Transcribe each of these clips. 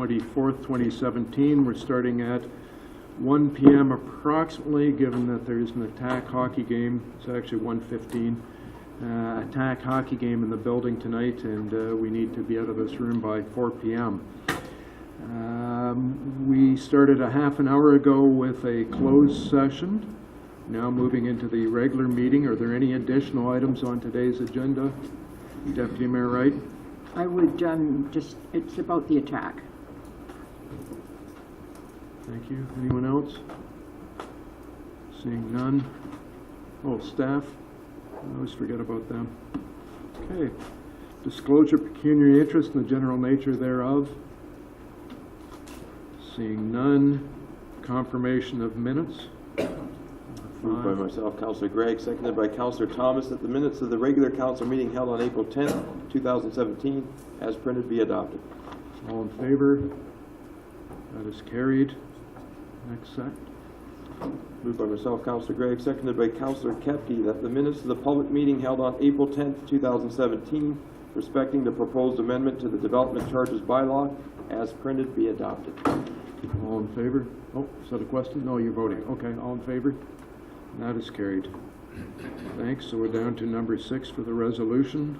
24th, 2017. We're starting at 1 p.m. approximately, given that there's an attack hockey game. It's actually 1:15. Attack hockey game in the building tonight, and we need to be out of this room by 4 p.m. We started a half an hour ago with a closed session. Now moving into the regular meeting. Are there any additional items on today's agenda? Deputy Mayor Wright? I would it's about the attack. Thank you. Anyone else? Seeing none. Oh, staff? I always forget about them. Okay. Disclosure of pecuniary interest and the general nature thereof. Seeing none. Confirmation of minutes. Moved by myself, Councillor Gregg, seconded by Councillor Thomas, that the minutes of the regular council meeting held on April 10th, 2017, as printed, be adopted. All in favor? That is carried. Next set. Moved by myself, Councillor Gregg, seconded by Councillor Kepke, that the minutes of the public meeting held on April 10th, 2017, respecting the proposed amendment to the development charges bylaw, as printed, be adopted. All in favor? Oh, is that a question? No, you're voting. Okay, all in favor? That is carried. Thanks. So we're down to number 6 for the resolution.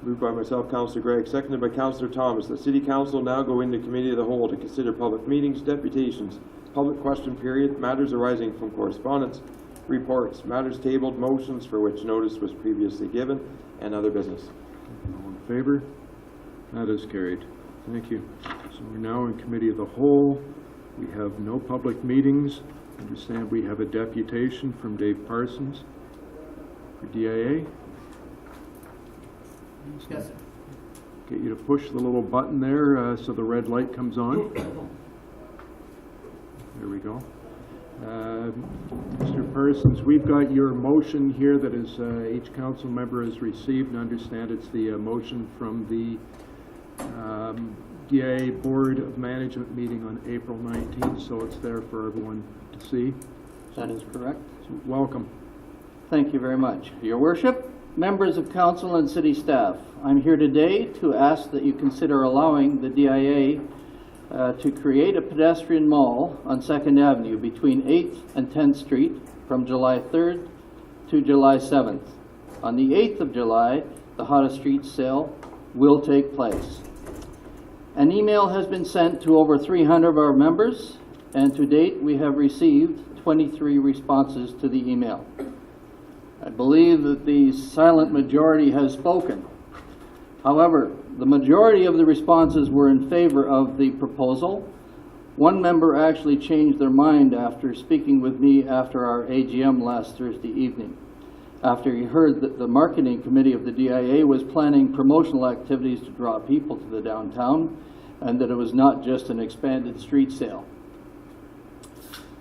Moved by myself, Councillor Gregg, seconded by Councillor Thomas, that City Council now go into Committee of the Whole to consider public meetings, deputations, public question period, matters arising from correspondence, reports, matters tabled, motions for which notice was previously given, and other business. All in favor? That is carried. Thank you. So we're now in Committee of the Whole. We have no public meetings. I understand we have a deputation from Dave Parsons for DIA. Yes, sir. Get you to push the little button there so the red light comes on. There we go. Mr. Parsons, we've got your motion here that is each council member has received, and I understand it's the motion from the DIA Board of Management meeting on April 19th, so it's there for everyone to see. That is correct. So welcome. Thank you very much. Your Worship, members of council and city staff, I'm here today to ask that you consider allowing the DIA to create a pedestrian mall on 2nd Avenue between 8th and 10th Street from July 3rd to July 7th. On the 8th of July, the hottest street sale will take place. An email has been sent to over 300 of our members, and to date we have received 23 responses to the email. I believe that the silent majority has spoken. However, the majority of the responses were in favor of the proposal. One member actually changed their mind after speaking with me after our AGM last Thursday evening, after he heard that the marketing committee of the DIA was planning promotional activities to draw people to the downtown, and that it was not just an expanded street sale.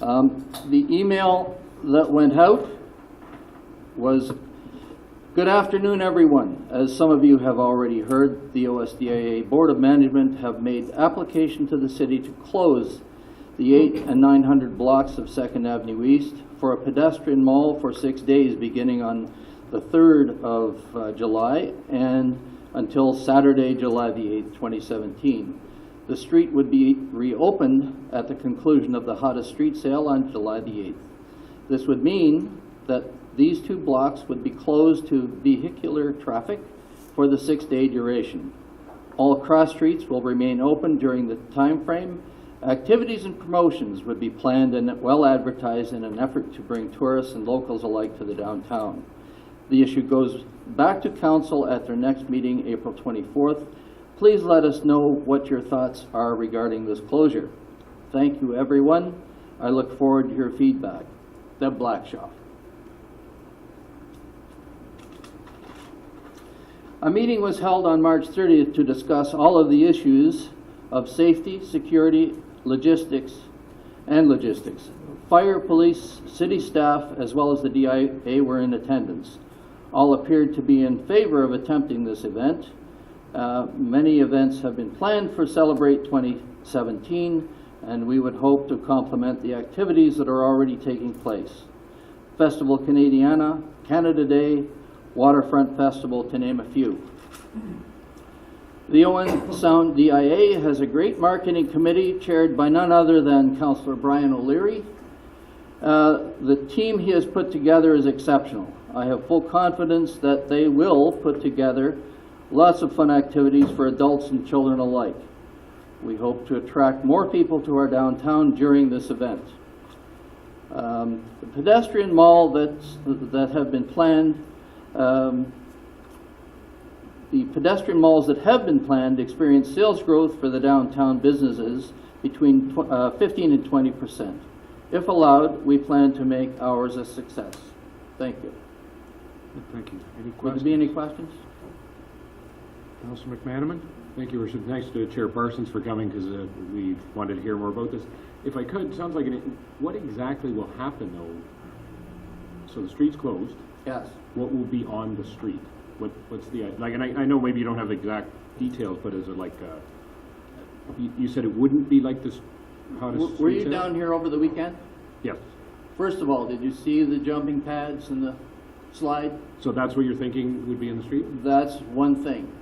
The email that went out was, "Good afternoon, everyone. As some of you have already heard, the OSDIA Board of Management have made application to the city to close the 8 and 900 blocks of 2nd Avenue East for a pedestrian mall for 6 days beginning on the 3rd of July and until Saturday, July the 8th, 2017. The street would be reopened at the conclusion of the hottest street sale on July the 8th. This would mean that these 2 blocks would be closed to vehicular traffic for the 6-day duration. All cross streets will remain open during the time frame. Activities and promotions would be planned and well advertised in an effort to bring tourists and locals alike to the downtown. The issue goes back to council at their next meeting, April 24th. Please let us know what your thoughts are regarding this closure. Thank you, everyone. I look forward to your feedback. Deb Blackshaw. A meeting was held on March 30th to discuss all of the issues of safety, security, logistics. Fire, police, city staff, as well as the DIA were in attendance. All appeared to be in favor of attempting this event. Many events have been planned for Celebrate 2017, and we would hope to complement the activities that are already taking place. Festival Canadiana, Canada Day, Waterfront Festival, to name a few. The Owen Sound DIA has a great marketing committee chaired by none other than Councillor Brian O'Leary. The team he has put together is exceptional. I have full confidence that they will put together lots of fun activities for adults and children alike. We hope to attract more people to our downtown during this event. The pedestrian mall that have been planned, the pedestrian malls that have been planned experience sales growth for the downtown businesses between 15 and 20%. If allowed, we plan to make ours a success. Thank you. Thank you. Any Would questions? there be any questions? Councilor McManaman? Thank you, Your Worship. Thanks to Chair Parsons for coming because we wanted to hear more about this. If I could, sounds like what exactly will happen though? So the street's closed. Yes. What will be on the street? What's the like? And I know maybe you don't have exact details, but is it like you said it wouldn't be like this hottest Were street you sale? down here over the weekend? Yes. First of all, did you see the jumping pads and the slide? So that's what you're thinking would be in the street? That's one thing.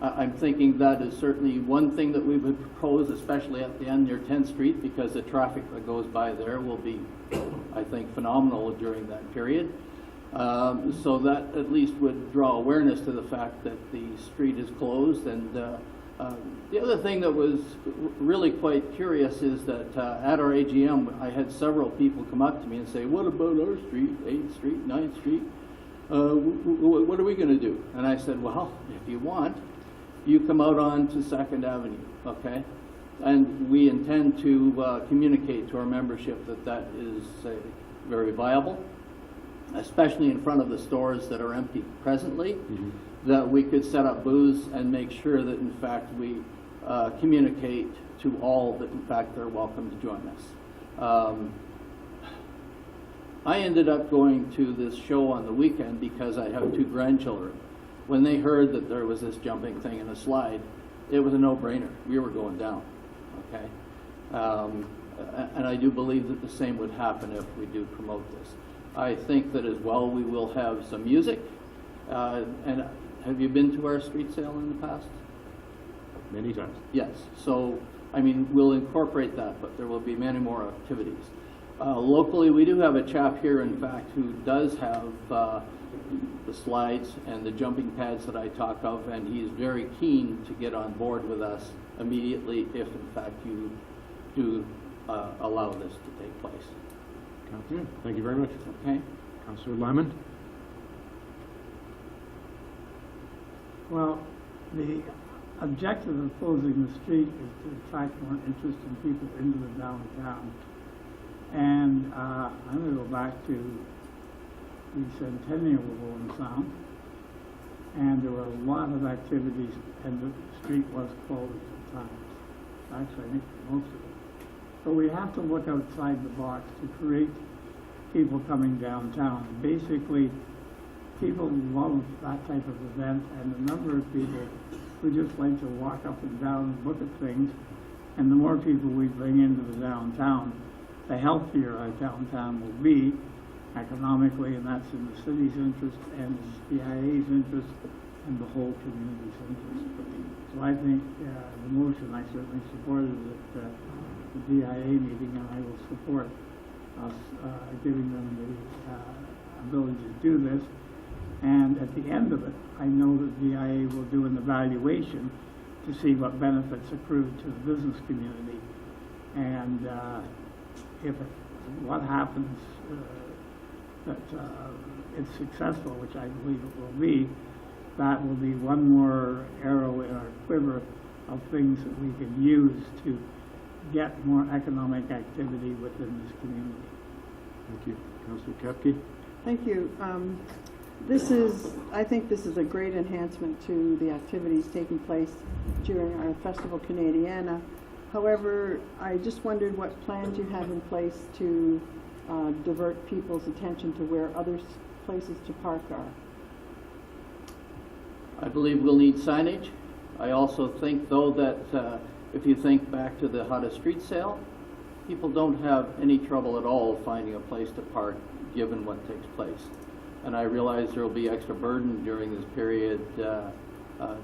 I'm thinking that is certainly one thing that we would propose, especially at the end near 10th Street, because the traffic that goes by there will be, I think, phenomenal during that period. So that at least would draw awareness to the fact that the street is closed. And the other thing that was really quite curious is that at our AGM, I had several people come up to me and say, what about our street, 8th Street, 9th Street? What are we going to do? And I said, well, if you want, you come out on to 2nd Avenue, okay? And we intend to communicate to our membership that that is very viable, especially in front of the stores that are empty presently, that we could set up booths and make sure that, in fact, we communicate to all that, in fact, they're welcome to join us. I ended up going to this show on the weekend because I have 2 grandchildren. When they heard that there was this jumping thing and a slide, it was a no-brainer. We were going down, okay? And I do believe that the same would happen if we do promote this. I think that as well we will have some music. And have you been to our street sale in the past? Many times. Yes. So, I mean, we'll incorporate that, but there will be many more activities. Locally, we do have a chap here, in fact, who does have the slides and the jumping pads that I talk of, and he's very keen to get on board with us immediately if, in fact, you do allow this to take place. Yeah, thank you very much. Okay? Councilor Lemon? Well, the objective of closing the street is to attract more interest in people into the downtown. And I'm going to go back to the centennial of Owen Sound. And there were a lot of activities, and the street was closed at times. Actually, I think most of it. But we have to look outside the box to create people coming downtown. Basically, people love that type of event, and a number of people who just like to walk up and down and look at things. And the more people we bring into the downtown, the healthier our downtown will be economically, and that's in the city's interest and the DIA's interest and the whole community's interest. So I think the motion, I certainly supported it at the DIA meeting, and I will support us giving them the ability to do this. And at the end of it, I know that DIA will do an evaluation to see what benefits accrued to the business community. And what happens that it's successful, which I believe it will be, that will be one more arrow in our quiver of things that we can use to get more economic activity within this community. Thank you. Councilor Kepke? Thank you. I think this is a great enhancement to the activities taking place during our Festival Canadiana. However, I just wondered what plans you have in place to divert people's attention to where other places to park are. I believe we'll need signage. I also think, though, that if you think back to the hottest street sale, people don't have any trouble at all finding a place to park given what takes place. And I realize there will be extra burden during this period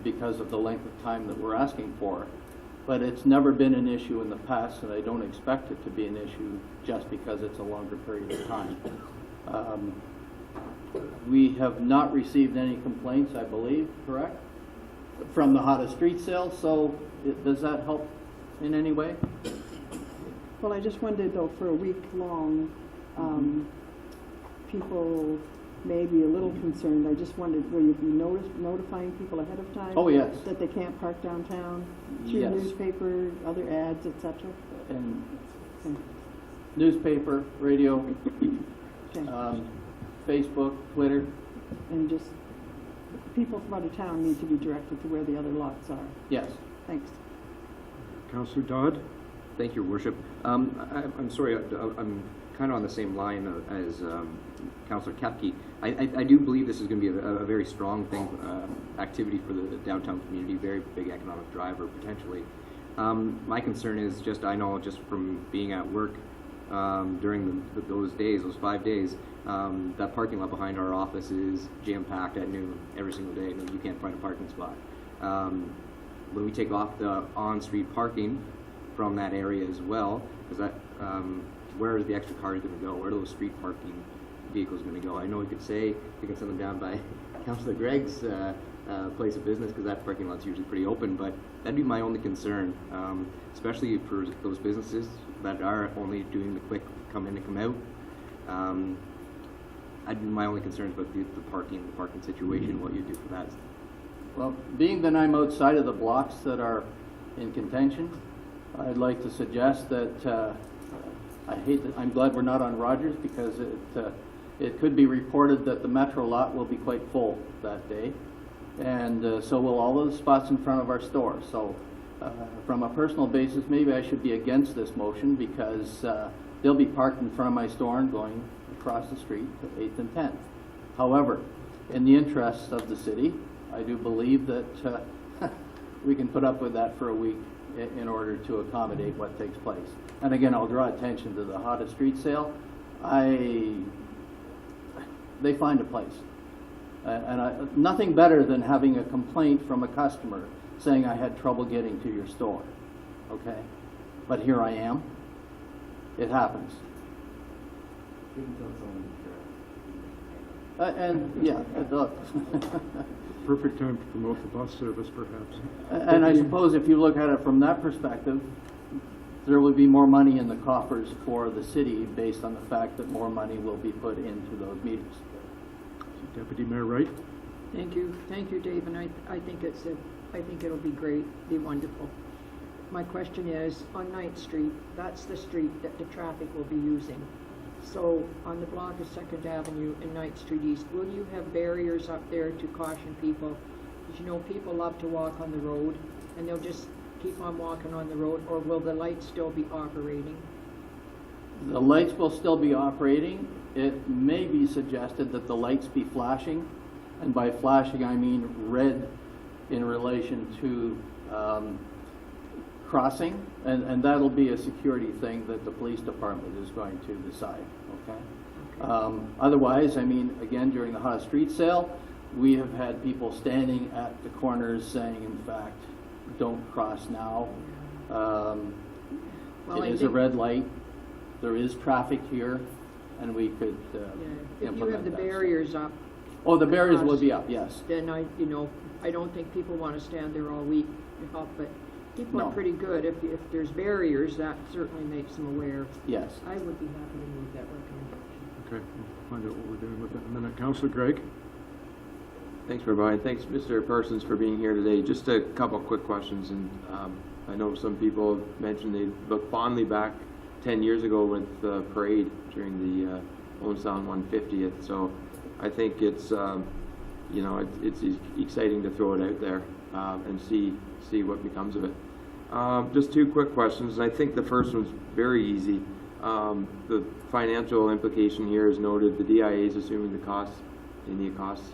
because of the length of time that we're asking for. But it's never been an issue in the past, and I don't expect it to be an issue just because it's a longer period of time. We have not received any complaints, I believe, correct? From the hottest street sale, so does that help in any way? Well, I just wondered though, for a week long, people may be a little concerned. I just wondered, will you be notifying people ahead of time? Oh, yes. That they can't park downtown through Yes. newspaper, other ads, etc.? And Okay. newspaper, radio, Okay. Facebook, Twitter. And just, people from out of town need to be directed to where the other lots are. Yes. Thanks. Councillor Dodd? Thank you, Your Worship. I'm sorry, I'm kind of on the same line as Councillor Kepke. I do believe this is going to be a very strong thing, activity for the downtown community, very big economic driver potentially. My concern is just, I know just from being at work during those days, those 5 days, that parking lot behind our office is jam-packed at noon every single day. No, you can't find a parking spot. When we take off the on-street parking from that area as well, because that, where is the extra cars going to go? Where are those street parking vehicles going to go? I know we could say we can send them down by Councillor Gregg's place of business, because that parking lot's usually pretty open, but that'd be my only concern, especially for those businesses that are only doing the quick come in and come out. My only concern is about the parking situation, what you do for that. Well, being that I'm outside of the blocks that are in contention, I'd like to suggest that I'm glad we're not on Rogers, because it could be reported that the Metro lot will be quite full that day, and so will all of the spots in front of our store. So from a personal basis, maybe I should be against this motion, because they'll be parked in front of my store and going across the street to 8th and 10th. However, in the interests of the city, I do believe that we can put up with that for a week in order to accommodate what takes place. And again, I'll draw attention to the hottest street sale. They find a place. Nothing better than having a complaint from a customer saying I had trouble getting to your store, okay? But here I am. It happens. And yeah, look. Perfect time to promote the bus service, perhaps. And I suppose if you look at it from that perspective, there will be more money in the coffers for the city based on the fact that more money will be put into those meters. Deputy Mayor Wright? Thank you, Dave, and I think it'll be great, be wonderful. My question is, on 9th Street, that's the street that the traffic will be using. So on the block of 2nd Avenue and 9th Street East, will you have barriers up there to caution people? Because you know people love to walk on the road, and they'll just keep on walking on the road, or will the lights still be operating? The lights will still be operating. It may be suggested that the lights be flashing, and by flashing I mean red in relation to crossing, and that'll be a security thing that the police department is going to decide, okay? Otherwise, I mean, again, during the hot street sale, we have had people standing at the corners saying, in fact, don't cross now. Well, It is a red light. There is traffic here, and we could If you implement have the that. barriers up, Oh, the barriers will be up, yes. then I don't think people want to stand there all week, but people No. are pretty good. If there's barriers, that certainly makes them aware. Yes. I would be happy to move that recommendation. Okay, we'll find out what we're doing with it in a minute. Councillor Gregg? Thanks, Mayor Brian. Thanks, Mr. Parsons, for being here today. Just a couple quick questions, and I know some people mentioned they look fondly back 10 years ago with the parade during the Owen Sound 150th. So I think it's it's exciting to throw it out there and see what becomes of it. Just two quick questions, and I think the first one's very easy. The financial implication here is noted. The DIA is assuming the costs, any costs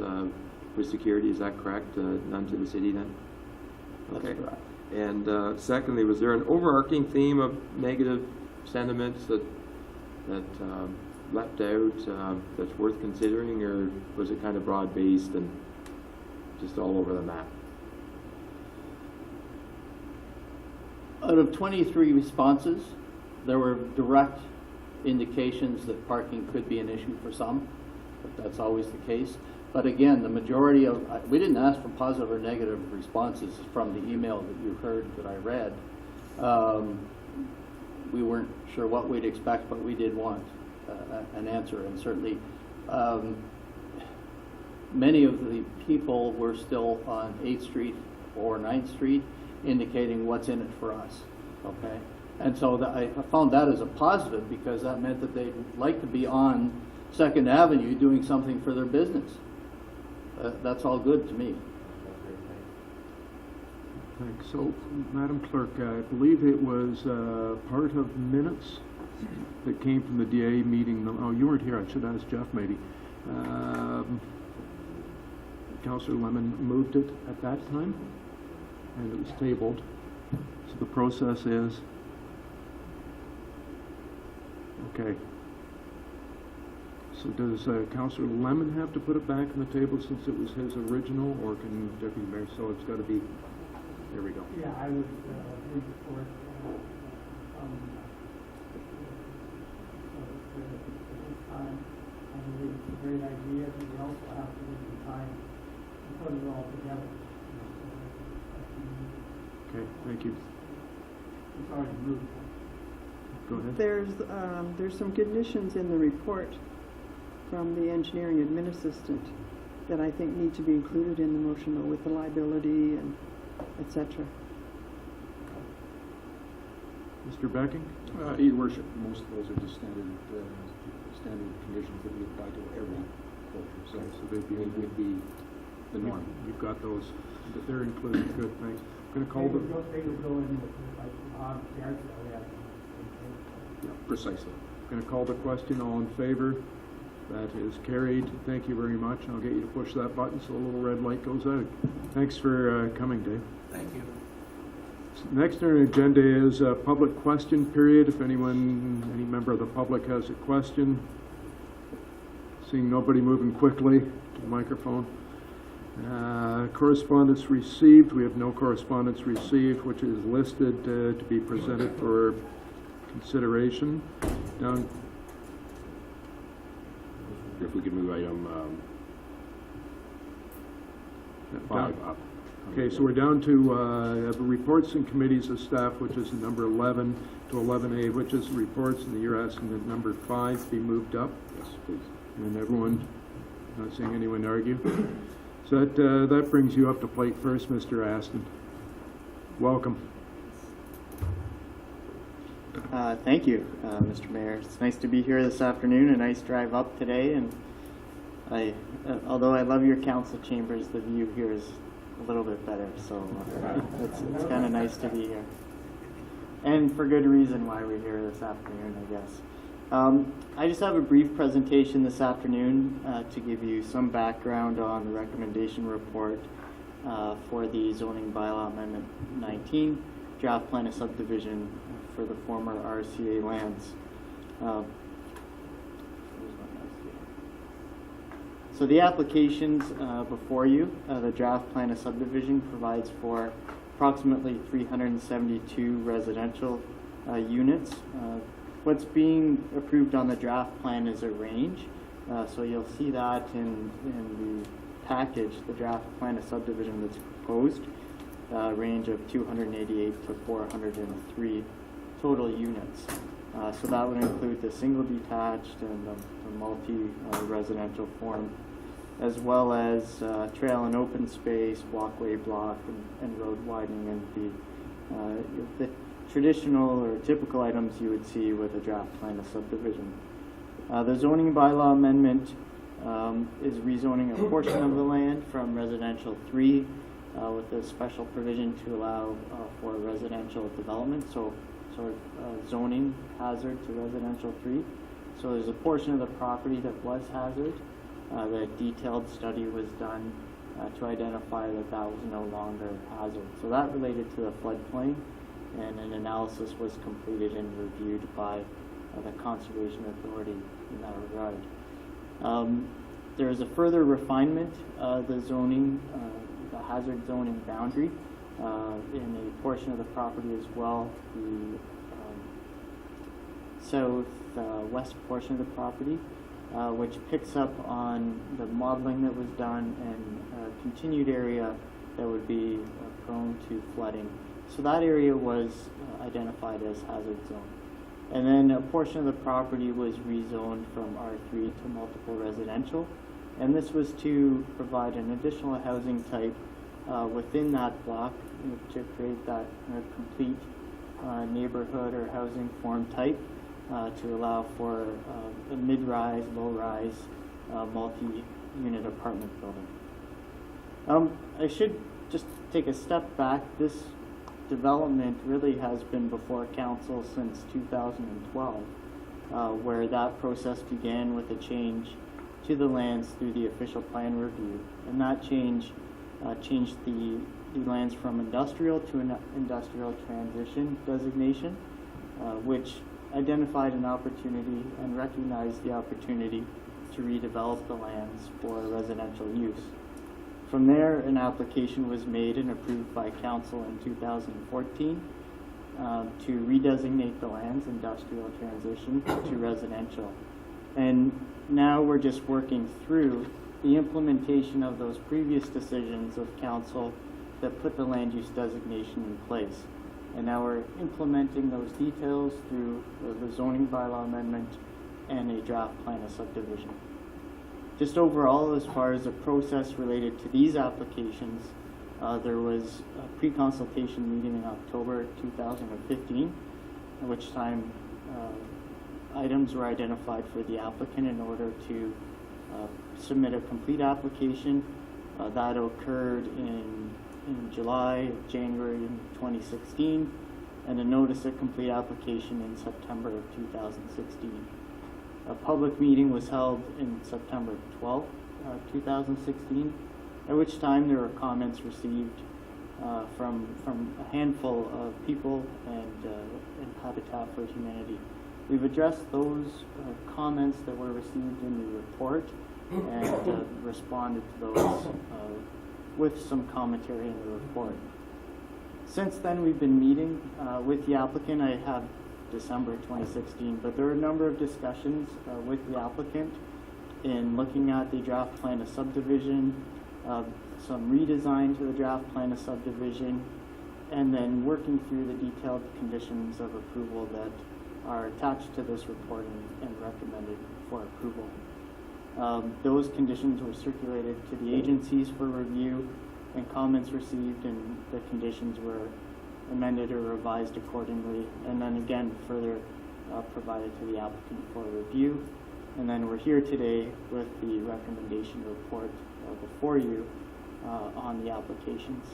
with security. Is that correct? None to the city then? Okay. That's correct. And secondly, was there an overarching theme of negative sentiments that leapt out that's worth considering, or was it kind of broad-based and just all over the map? Out of 23 responses, there were direct indications that parking could be an issue for some, but that's always the case. But again, the majority of, we didn't ask for positive or negative responses from the email that you heard that I read. We weren't sure what we'd expect, but we did want an answer, and certainly many of the people were still on 8th Street or 9th Street, indicating what's in it for us, okay? And so I found that as a positive, because that meant that they'd like to be on 2nd Avenue doing something for their business. That's all good to me. Thanks. So, Madam Clerk, I believe it was part of minutes that came from the DA meeting. Oh, you weren't here. I should ask Jeff maybe. Councillor Lemon moved it at that time, and it was tabled. So the process is, okay. So does Councillor Lemon have to put it back on the table since it was his original, or can Deputy Mayor? So it's got to be. There we go. Yeah, I would move for it. I believe it's a great idea, but we also have to give some time to put it all together. Okay, thank you. It's already moved. Go ahead. There's some conditions in the report from the engineering admin assistant that I think need to be included in the motion, though, with the liability and et cetera. Mr. Becking? Your Worship, most of those are just standard conditions that we apply to every closure, so Okay, so they'd be- it would be the norm. You've got those, that they're included. Good, thanks. I'm going to call They the. would go in with, like, the art that we have. Yeah, precisely. Going to call the question. All in favor? That is carried. Thank you very much. I'll get you to push that button so the little red light goes out. Thanks for coming, Dave. Thank you. Next on our agenda is a public question period. If any member of the public has a question. Seeing nobody moving quickly to the microphone. Correspondence received. We have no correspondence received, which is listed to be presented for consideration. Down. If we could move item 5 up. Okay, so we're down to reports and committees of staff, which is number 11 to 11A, which is reports, and you're asking that number 5 be moved up. Yes, please. And everyone, not seeing anyone argue. So that brings you up to plate first, Mr. Aston. Welcome. Thank you, Mr. Mayor. It's nice to be here this afternoon, a nice drive up today, and although I love your council chambers, the view here is a little bit better, so it's kind of nice to be here. And for good reason why we're here this afternoon, I guess. I just have a brief presentation this afternoon to give you some background on the recommendation report for the zoning bylaw amendment 19, draft plan of subdivision for the former RCA lands. So the applications before you, the draft plan of subdivision provides for approximately 372 residential units. What's being approved on the draft plan is a range. So you'll see that in the package, the draft plan of subdivision that's proposed, range of 288 to 403 total units. So that would include the single detached and the multi-residential form, as well as trail and open space, walkway block, and road widening, and the traditional or typical items you would see with a draft plan of subdivision. The zoning bylaw amendment is rezoning a portion of the land from residential 3 with a special provision to allow for residential development, so sort of zoning hazard to residential 3. So there's a portion of the property that was hazard. The detailed study was done to identify that that was no longer hazard. So that related to the floodplain, and an analysis was completed and reviewed by the Conservation Authority in that regard. There is a further refinement of the zoning, the hazard zoning boundary in a portion of the property as well, the southwest portion of the property, which picks up on the modeling that was done and a continued area that would be prone to flooding. So that area was identified as hazard zone. And then a portion of the property was rezoned from R3 to multiple residential. And this was to provide an additional housing type within that block to create that complete neighborhood or housing form type to allow for a mid-rise, low-rise, multi-unit apartment building. I should just take a step back. This development really has been before council since 2012, where that process began with a change to the lands through the official plan review. And that change changed the lands from industrial to an industrial transition designation, which identified an opportunity and recognized the opportunity to redevelop the lands for residential use. From there, an application was made and approved by council in 2014 to redesignate the lands industrial transition to residential. And now we're just working through the implementation of those previous decisions of council that put the land use designation in place. And now we're implementing those details through the zoning bylaw amendment and a draft plan of subdivision. Just overall, as far as the process related to these applications, there was a pre-consultation meeting in October 2015, at which time items were identified for the applicant in order to submit a complete application. That occurred in July, January 2016, and a notice of complete application in September of 2016. A public meeting was held in September 12, 2016, at which time there were comments received from a handful of people and Habitat for Humanity. We've addressed those comments that were received in the report and responded to those with some commentary in the report. Since then, we've been meeting with the applicant. I have December 2016, but there were a number of discussions with the applicant in looking at the draft plan of subdivision, some redesign to the draft plan of subdivision, and then working through the detailed conditions of approval that are attached to this report and recommended for approval. Those conditions were circulated to the agencies for review, and comments received, and the conditions were amended or revised accordingly, and then again further provided to the applicant for review. And then we're here today with the recommendation report before you on the applications.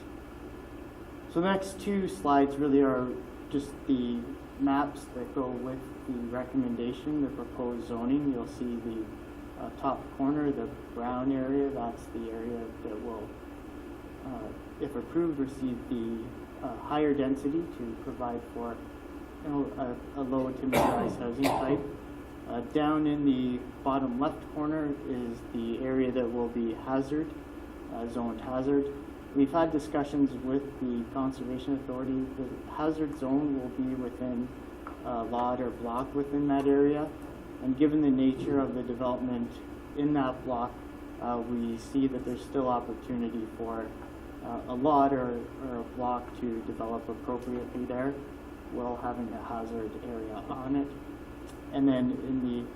So the next two slides really are just the maps that go with the recommendation, the proposed zoning. You'll see the top corner, the brown area, that's the area that will, if approved, receive the higher density to provide for a low to mid-rise housing type. Down in the bottom left corner is the area that will be hazard, zoned hazard. We've had discussions with the Conservation Authority. The hazard zone will be within a lot or block within that area. And given the nature of the development in that block, we see that there's still opportunity for a lot or a block to develop appropriately there while having a hazard area on it. And then in the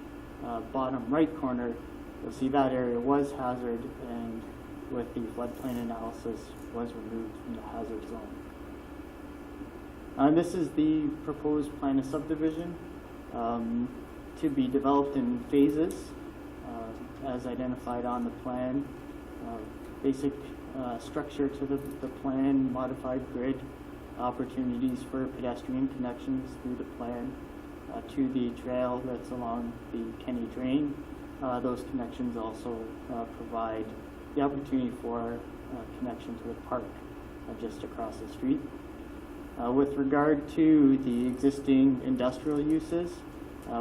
bottom right corner, you'll see that area was hazard, and with the floodplain analysis was removed from the hazard zone. This is the proposed plan of subdivision to be developed in phases as identified on the plan. Basic structure to the plan, modified grid, opportunities for pedestrian connections through the plan to the trail that's along the Kenny Drain. Those connections also provide the opportunity for connection to the park just across the street. With regard to the existing industrial uses,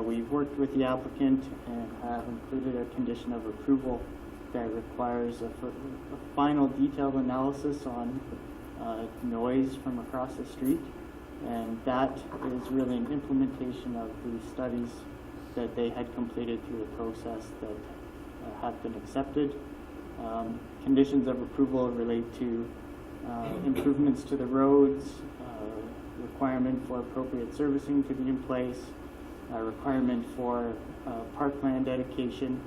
we've worked with the applicant and have included a condition of approval that requires a final detailed analysis on noise from across the street. And that is really an implementation of the studies that they had completed through the process that have been accepted. Conditions of approval relate to improvements to the roads, requirement for appropriate servicing to be in place, requirement for parkland dedication,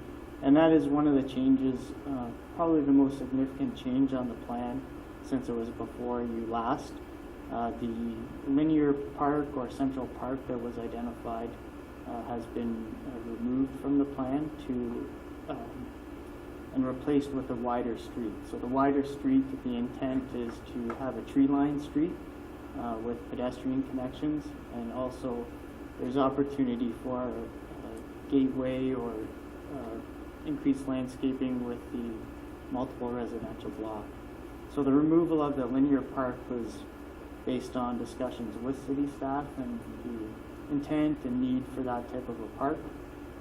and that is one of the changes, probably the most significant change on the plan since it was before you last. The linear park or central park that was identified has been removed from the plan and replaced with a wider street. So the wider street, the intent is to have a tree-lined street with pedestrian connections, and also there's opportunity for a gateway or increased landscaping with the multiple residential block. So the removal of the linear park was based on discussions with city staff and the intent and need for that type of a park.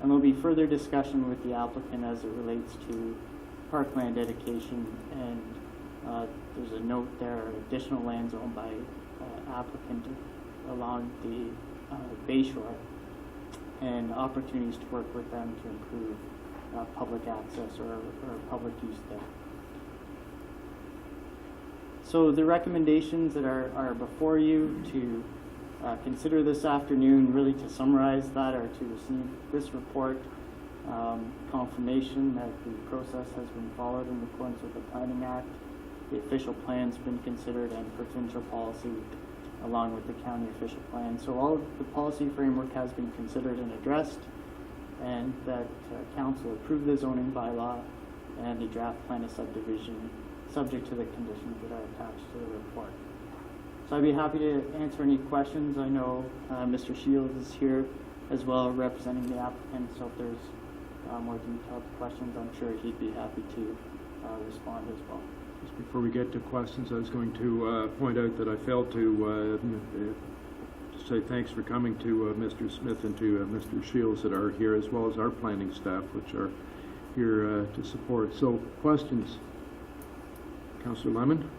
And there'll be further discussion with the applicant as it relates to parkland dedication, and there's a note there, additional lands owned by applicant along the Bay Shore, and opportunities to work with them to improve public access or public use there. So the recommendations that are before you to consider this afternoon, really to summarize that, are to receive this report, confirmation that the process has been followed in accordance with the Planning Act, the official plan's been considered, and provincial policy along with the county official plan. So all of the policy framework has been considered and addressed, and that council approved the zoning bylaw and the draft plan of subdivision subject to the conditions that are attached to the report. So I'd be happy to answer any questions. I know Mr. Shields is here as well, representing the applicant, so if there's more detailed questions, I'm sure he'd be happy to respond as well. Just before we get to questions, I was going to point out that I failed to say thanks for coming to Mr. Smith and to Mr. Shields that are here, as well as our planning staff, which are here to support. So, questions? Councillor Lemon?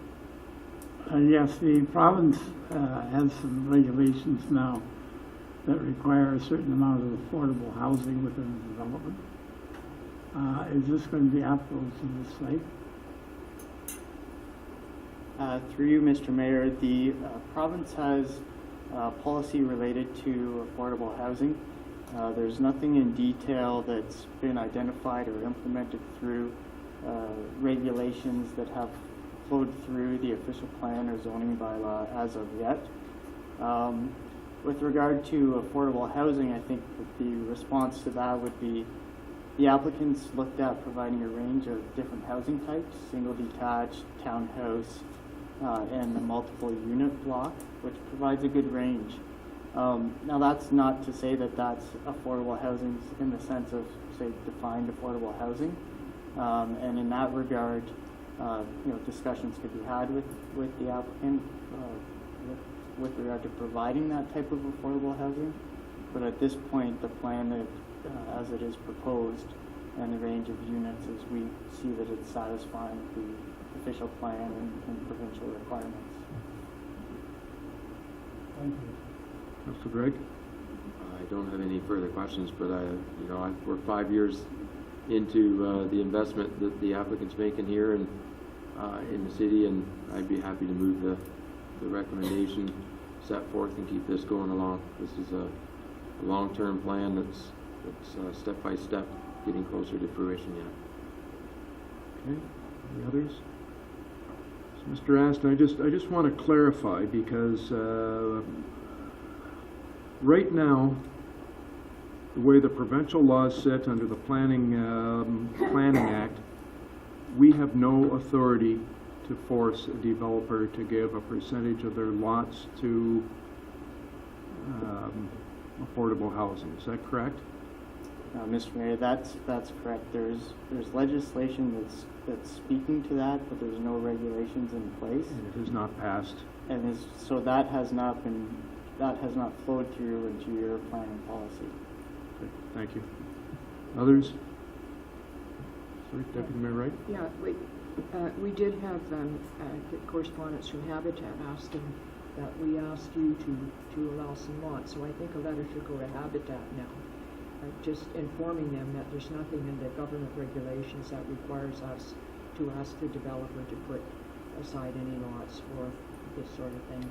Yes, the province has some regulations now that require a certain amount of affordable housing within the development. Is this going to be applicable to this site? Through you, Mr. Mayor, the province has policy related to affordable housing. There's nothing in detail that's been identified or implemented through regulations that have flowed through the official plan or zoning bylaw as of yet. With regard to affordable housing, I think that the response to that would be the applicants looked at providing a range of different housing types, single detached, townhouse, and the multiple unit block, which provides a good range. Now that's not to say that that's affordable housing in the sense of, say, defined affordable housing. And in that regard, discussions could be had with the applicant with regard to providing that type of affordable housing. But at this point, the plan as it is proposed and the range of units, as we see that it's satisfying the official plan and provincial requirements. Thank you. Councillor Gregg? I don't have any further questions, but we're 5 years into the investment that the applicant's making here and in the city, and I'd be happy to move the recommendation set forth and keep this going along. This is a long-term plan that's step by step getting closer to fruition yet. Okay, any others? So, Mr. Aston, I just want to clarify, because right now, the way the provincial laws sit under the Planning Act, we have no authority to force a developer to give a percentage of their lots to affordable housing. Is that correct? Mr. Mayor, that's correct. There's legislation that's speaking to that, but there's no regulations in place. And it has not passed. And so that has not flowed through into your planning policy. Okay, thank you. Others? Sorry, Deputy Mayor Wright? Yeah, wait, We did have correspondence from Habitat asking that we asked you to allow some lots, so I think a letter should go to Habitat now. Just informing them that there's nothing in the government regulations that requires us to ask the developer to put aside any lots for this sort of thing,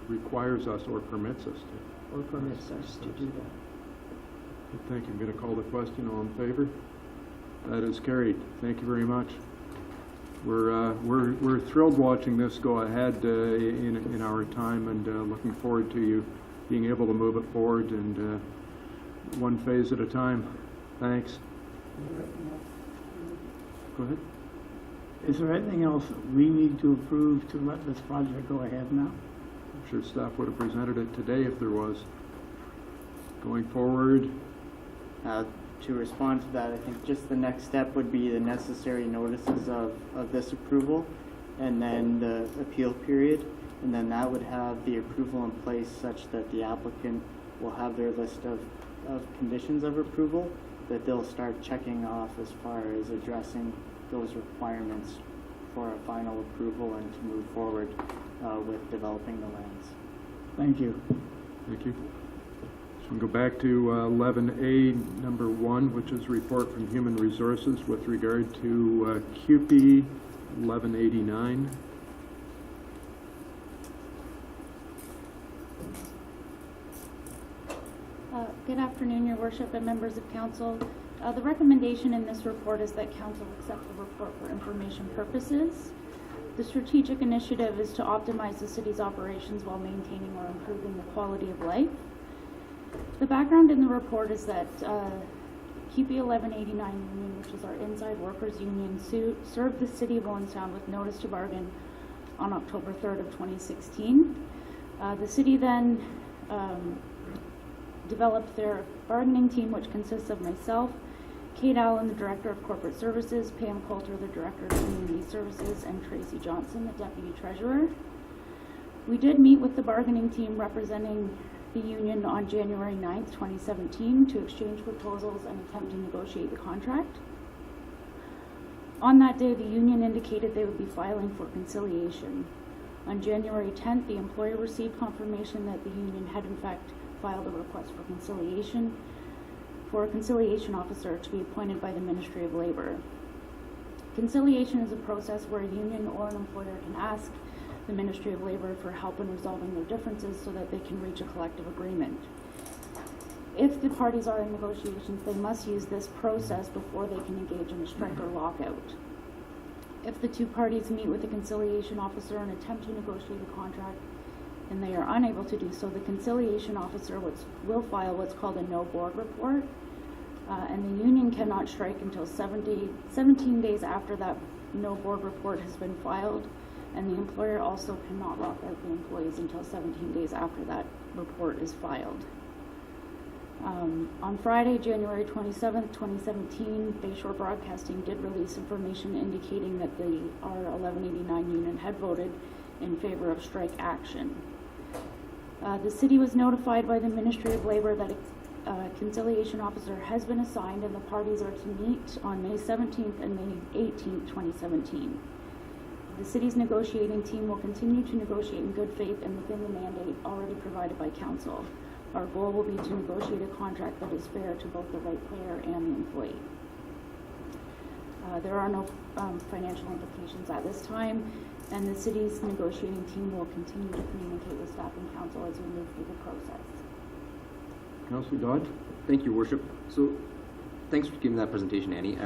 Requires us or permits us to. or permits us to do that. Thank you. I'm going to call the question. All in favor? That is carried. Thank you very much. We're thrilled watching this go ahead in our time, and looking forward to you being able to move it forward, and one phase at a time. Thanks. Go ahead. Is there anything else that we need to approve to let this project go ahead now? I'm sure staff would have presented it today if there was. Going forward, To respond to that, I think just the next step would be the necessary notices of this approval, and then the appeal period, and then that would have the approval in place such that the applicant will have their list of conditions of approval that they'll start checking off as far as addressing those requirements for a final approval and to move forward with developing the lands. Thank you. thank you. So we'll go back to 11A, number 1, which is report from Human Resources with regard to QP 1189. Good afternoon, Your Worship and members of council. The recommendation in this report is that council accept the report for information purposes. The strategic initiative is to optimize the city's operations while maintaining or improving the quality of life. The background in the report is that QP 1189 Union, which is our inside workers union, served the city of Owen Sound with notice to bargain on October 3rd of 2016. The city then developed their bargaining team, which consists of myself, Kate Allen, the Director of Corporate Services, Pam Coulter, the Director of Community Services, and Tracy Johnson, the Deputy Treasurer. We did meet with the bargaining team representing the union on January 9th, 2017 to exchange proposals and attempt to negotiate the contract. On that day, the union indicated they would be filing for conciliation. On January 10th, the employer received confirmation that the union had in fact filed a request for conciliation for a conciliation officer to be appointed by the Ministry of Labor. Conciliation is a process where a union or an employer can ask the Ministry of Labor for help in resolving their differences so that they can reach a collective agreement. If the parties are in negotiations, they must use this process before they can engage in a strike or lockout. If the two parties meet with the conciliation officer and attempt to negotiate a contract, and they are unable to do so, the conciliation officer will file what's called a no-board report, and the union cannot strike until 17 days after that no-board report has been filed, and the employer also cannot lock out the employees until 17 days after that report is filed. On Friday, January 27th, 2017, Bayshore Broadcasting did release information indicating that the R1189 union had voted in favor of strike action. The city was notified by the Ministry of Labor that a conciliation officer has been assigned, and the parties are to meet on May 17th and May 18th, 2017. The city's negotiating team will continue to negotiate in good faith and within the mandate already provided by council. Our goal will be to negotiate a contract that is fair to both the ratepayer and the employee. There are no financial implications at this time, and the city's negotiating team will continue to communicate with staff and council as we move through the process. Councillor Dodd? Thank you, Your Worship. So, thanks for giving that presentation, Annie.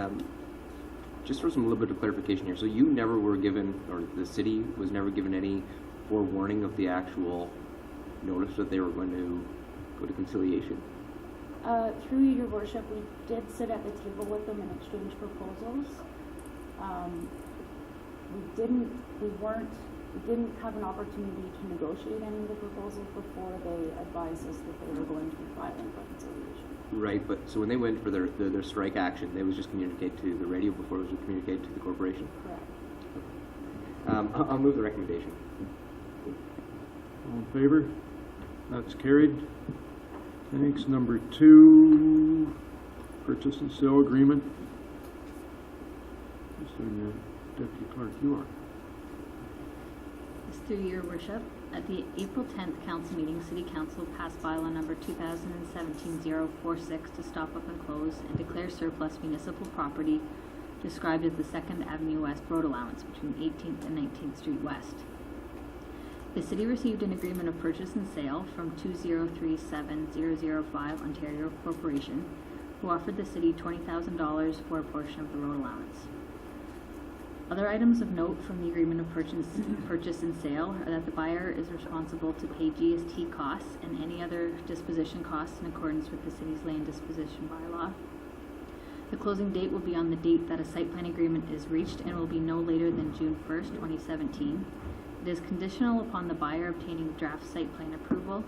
Just for some little bit of clarification here. So you never were given, or the city was never given any forewarning of the actual notice that they were going to go to conciliation? Through Your Worship, we did sit at the table with them and exchange proposals. We didn't have an opportunity to negotiate any of the proposals before they advised us that they were going to be filing for conciliation. Right, but so when they went for their strike action, they was just communicated to the radio before it was communicated to the corporation? Correct. I'll move the recommendation. All in favor? That's carried. Thanks. Number 2, purchase and sale agreement. Just doing Deputy Clerk, you are. Through your worship, at the April 10th council meeting, City Council passed bylaw number 2017-046 to stop up and close and declare surplus municipal property described as the 2nd Avenue West road allowance between 18th and 19th Street West. The city received an agreement of purchase and sale from 2037005 Ontario Corporation, who offered the city $20,000 for a portion of the road allowance. Other items of note from the agreement of purchase and sale are that the buyer is responsible to pay GST costs and any other disposition costs in accordance with the city's land disposition bylaw. The closing date will be on the date that a site plan agreement is reached and will be no later than June 1st, 2017. It is conditional upon the buyer obtaining draft site plan approval.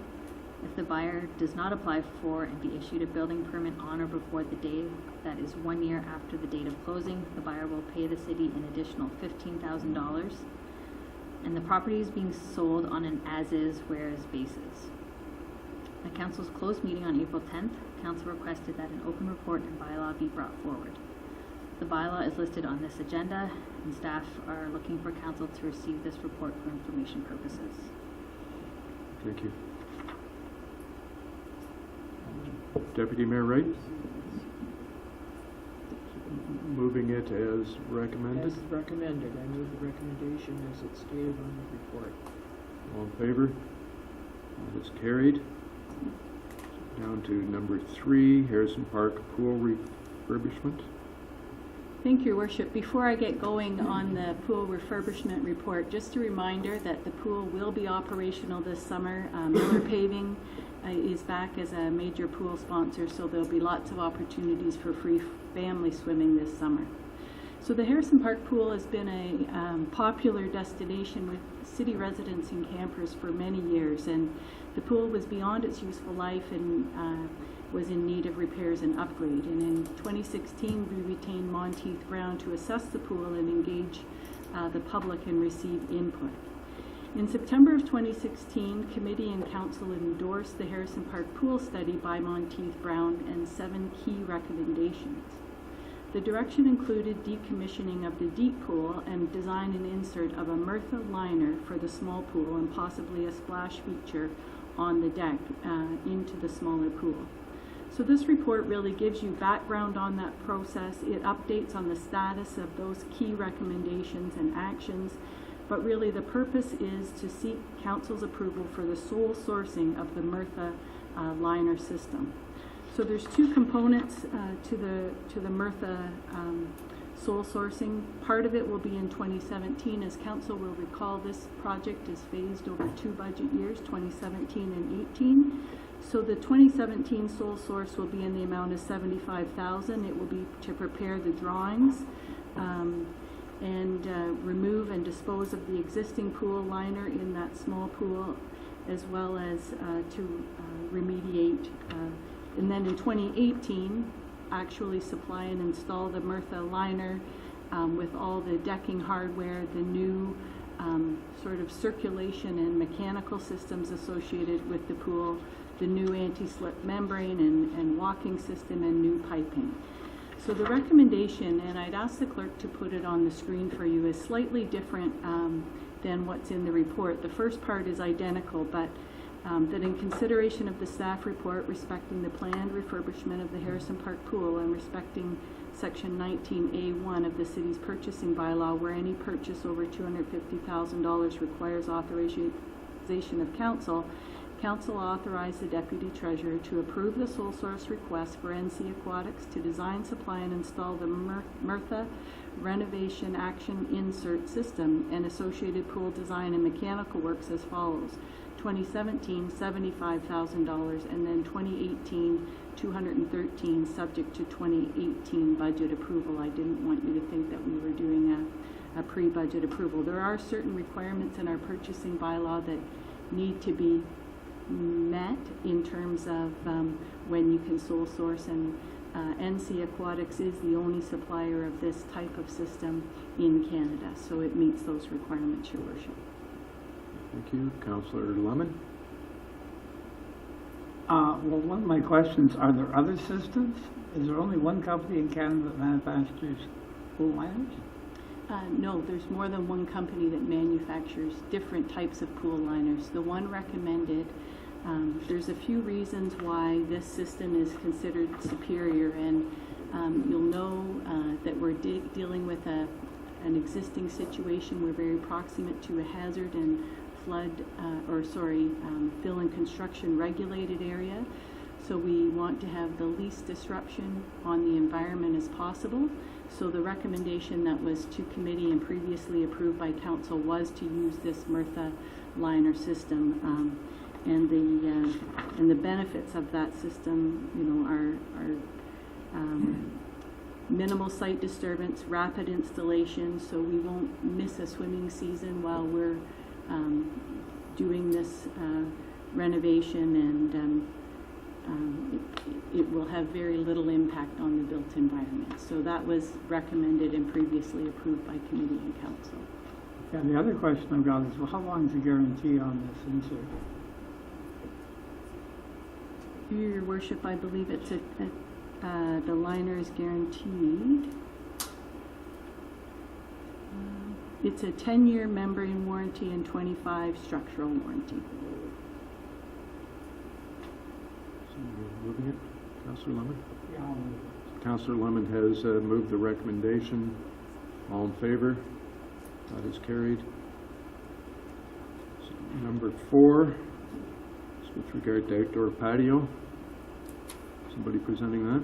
If the buyer does not apply for and be issued a building permit on or before the day that is 1 year after the date of closing, the buyer will pay the city an additional $15,000, and the property is being sold on an as-is, whereas basis. At Council's closed meeting on April 10th, Council requested that an open report and bylaw be brought forward. The bylaw is listed on this agenda, and staff are looking for Council to receive this report for information purposes. Thank you. Deputy Mayor Wright? Moving it as recommended. As recommended, I move the recommendation as it's stated on the report. All in favor? That is carried. Down to number 3, Harrison Park Pool refurbishment. Thank you, Your Worship. Before I get going on the pool refurbishment report, just a reminder that the pool will be operational this summer. Miller Paving is back as a major pool sponsor, so there'll be lots of opportunities for free family swimming this summer. So the Harrison Park Pool has been a popular destination with city residents and campers for many years, and the pool was beyond its useful life and was in need of repairs and upgrade. And in 2016, we retained Monteith Brown to assess the pool and engage the public and receive input. In September of 2016, committee and council endorsed the Harrison Park Pool study by Monteith Brown and 7 key recommendations. The direction included decommissioning of the deep pool and design and insert of a Murtha liner for the small pool and possibly a splash feature on the deck into the smaller pool. So this report really gives you background on that process. It updates on the status of those key recommendations and actions, but really the purpose is to seek council's approval for the sole sourcing of the Murtha liner system. So there's 2 components to the Murtha sole sourcing. Part of it will be in 2017. As council will recall, this project is phased over 2 budget years, 2017 and 18. So the 2017 sole source will be in the amount of $75,000. It will be to prepare the drawings and remove and dispose of the existing pool liner in that small pool, as well as to remediate. And then in 2018, actually supply and install the Murtha liner with all the decking hardware, the new sort of circulation and mechanical systems associated with the pool, the new anti-slip membrane and walking system, and new piping. So the recommendation, and I'd ask the clerk to put it on the screen for you, is slightly different than what's in the report. The first part is identical, but that in consideration of the staff report respecting the planned refurbishment of the Harrison Park Pool and respecting Section 19A1 of the city's purchasing bylaw, where any purchase over $250,000 requires authorization of council, council authorized the Deputy Treasurer to approve the sole source request for NC Aquatics to design, supply, and install the Murtha renovation action insert system and associated pool design and mechanical works as follows. 2017, $75,000, and then 2018, $213,000, subject to 2018 budget approval. I didn't want you to think that we were doing a pre-budget approval. There are certain requirements in our purchasing bylaw that need to be met in terms of when you can sole source, and NC Aquatics is the only supplier of this type of system in Canada, so it meets those requirements, Your Worship. Thank you. Councillor Lemon? Well, one of my questions, are there other systems? Is there only one company in Canada that manufactures pool liners? No, there's more than one company that manufactures different types of pool liners. The one recommended, there's a few reasons why this system is considered superior, and you'll know that we're dealing with an existing situation. We're very proximate to a hazard and flood, fill and construction regulated area. So we want to have the least disruption on the environment as possible. So the recommendation that was to committee and previously approved by council was to use this Murtha liner system. And the benefits of that system, are minimal site disturbance, rapid installation, so we won't miss a swimming season while we're doing this renovation, and it will have very little impact on the built environment. So that was recommended and previously approved by committee and council. Yeah, the other question I've got is, well, how long is the guarantee on this insert? Your worship, I believe it's the liner is guaranteed. It's a 10-year membrane warranty and 25 structural warranty. Moving it, Councillor Lemon? Yeah, I'll move it. Councillor Lemon has moved the recommendation. All in favor? That is carried. So, number 4 is with regard to outdoor patio. Somebody presenting that?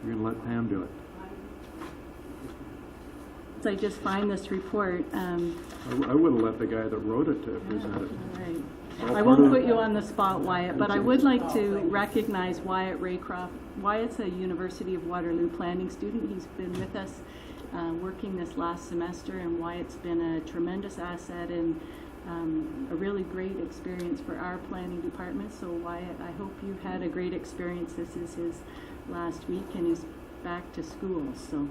You're going to let Pam do it. So I just find this report. I would have let the guy that wrote it to present it. All right. I won't put you on the spot, Wyatt, but I would like to recognize Wyatt Raycroft. Wyatt's a University of Waterloo planning student. He's been with us working this last semester, and Wyatt's been a tremendous asset and a really great experience for our planning department. So Wyatt, I hope you've had a great experience. This is his last week and he's back to school. So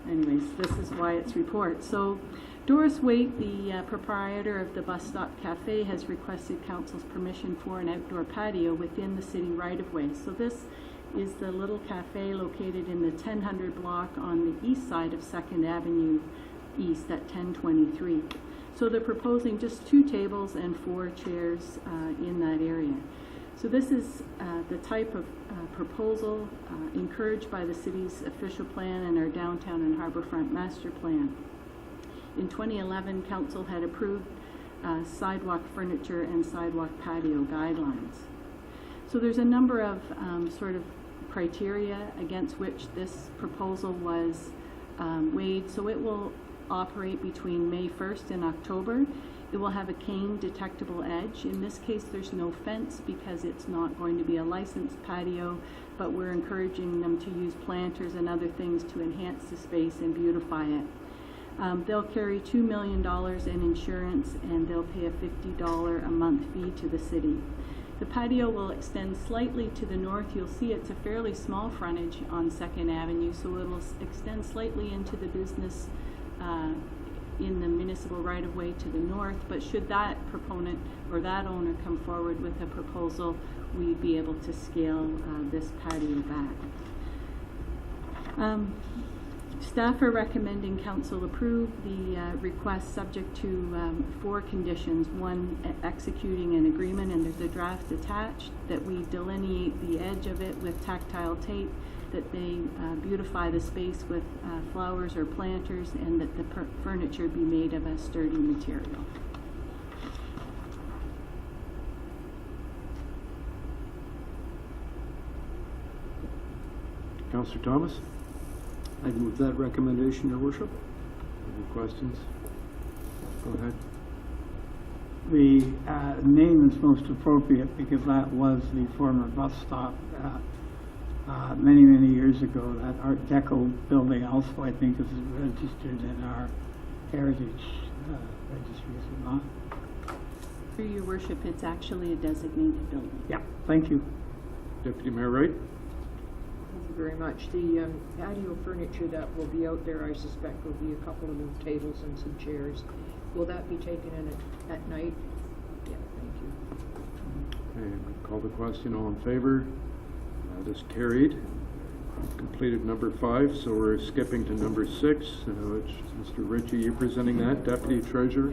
anyways, this is Wyatt's report. So Doris Waite, the proprietor of the Bus Stop Cafe, has requested council's permission for an outdoor patio within the city right-of-way. So this is the little cafe located in the 1000 block on the east side of 2nd Avenue East at 1023. So they're proposing just 2 tables and 4 chairs in that area. So this is the type of proposal encouraged by the city's official plan and our downtown and harborfront master plan. In 2011, council had approved sidewalk furniture and sidewalk patio guidelines. So there's a number of sort of criteria against which this proposal was weighed. So it will operate between May 1st and October. It will have a cane detectable edge. In this case, there's no fence because it's not going to be a licensed patio, but we're encouraging them to use planters and other things to enhance the space and beautify it. They'll carry $2 million in insurance, and they'll pay a $50 a month fee to the city. The patio will extend slightly to the north. You'll see it's a fairly small frontage on 2nd Avenue, so it'll extend slightly into the business in the municipal right-of-way to the north. But should that proponent or that owner come forward with a proposal, we'd be able to scale this patio back. Staff are recommending council approve the request subject to 4 conditions. 1, executing an agreement, and there's a draft attached, that we delineate the edge of it with tactile tape, that they beautify the space with flowers or planters, and that the furniture be made of a sturdy material. Councillor Thomas? I'd move that recommendation, Your Worship. Any questions? Go ahead. The name is most appropriate because that was the former bus stop many, many years ago. That Art Deco building also, I think, is registered in our heritage registry, is it not? Through your worship, it's actually a designated building. Yeah, thank you. Deputy Mayor Wright? Thank you very much. The patio furniture that will be out there, I suspect, will be a couple of new tables and some chairs. Will that be taken in at night? Yeah, thank you. Okay, call the question. All in favor? That is carried. completed number 5, so we're skipping to number 6, which, Mr. Ritchie, you're presenting that, Deputy Treasurer.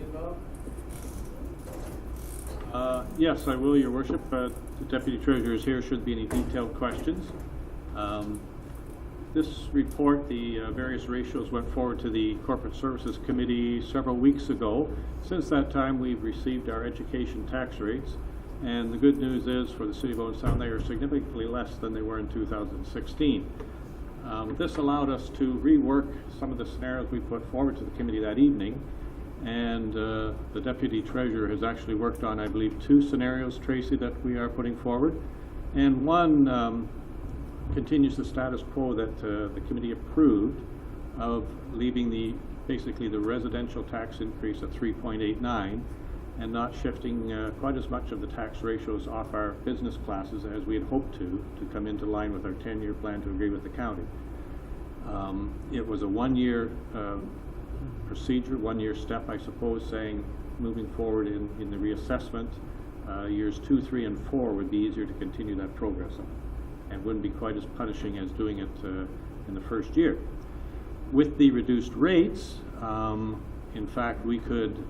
Yes, I will, Your Worship. The Deputy Treasurer is here, should be any detailed questions. This report, the various ratios went forward to the Corporate Services Committee several weeks ago. Since that time, we've received our education tax rates, and the good news is for the City of Owen Sound, they are significantly less than they were in 2016. This allowed us to rework some of the scenarios we put forward to the committee that evening, and the Deputy Treasurer has actually worked on, I believe, 2 scenarios, Tracy, that we are putting forward, and one continues the status quo that the committee approved of leaving basically the residential tax increase at 3.89 and not shifting quite as much of the tax ratios off our business classes as we had hoped to come into line with our 10-year plan to agree with the county. It was a 1-year procedure, 1-year step, I suppose, saying moving forward in the reassessment, years 2, 3, and 4 would be easier to continue that progress on, and wouldn't be quite as punishing as doing it in the first year. With the reduced rates, in fact, we could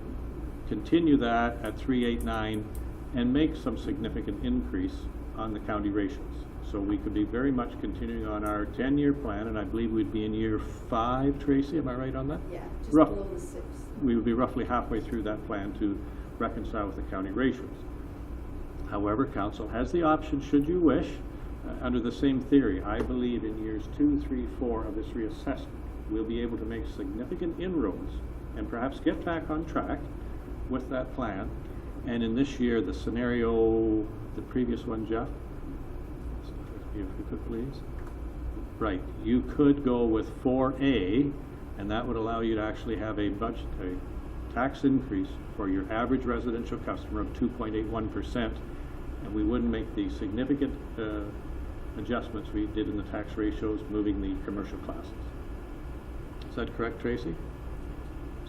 continue that at 3.89 and make some significant increase on the county ratios. So we could be very much continuing on our 10-year plan, and I believe we'd be in year 5, Tracy, am I right on that? Yeah, just below the 6. We would be roughly halfway through that plan to reconcile with the county ratios. However, Council has the option, should you wish, under the same theory. I believe in years 2, 3, 4 of this reassessment, we'll be able to make significant inroads and perhaps get back on track with that plan. And in this year, the scenario, the previous one, Jeff, if you could please. Right, you could go with 4A, and that would allow you to actually have a tax increase for your average residential customer of 2.81%, and we wouldn't make the significant adjustments we did in the tax ratios, moving the commercial classes. Is that correct, Tracy?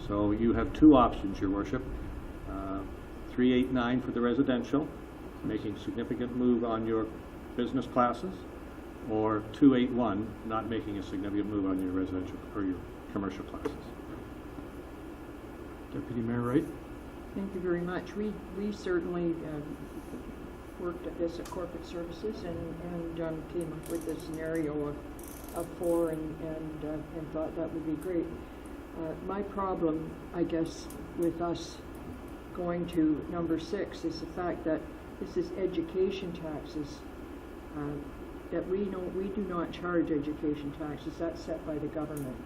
So you have 2 options, Your Worship. 3.89 for the residential, making significant move on your business classes, or 2.81, not making a significant move on your residential or your commercial classes. Deputy Mayor Wright? Thank you very much. We certainly worked at this at Corporate Services and came up with a scenario of 4 and thought that would be great. My problem, I guess, with us going to number 6 is the fact that this is education taxes. That we do not charge education taxes. That's set by the government.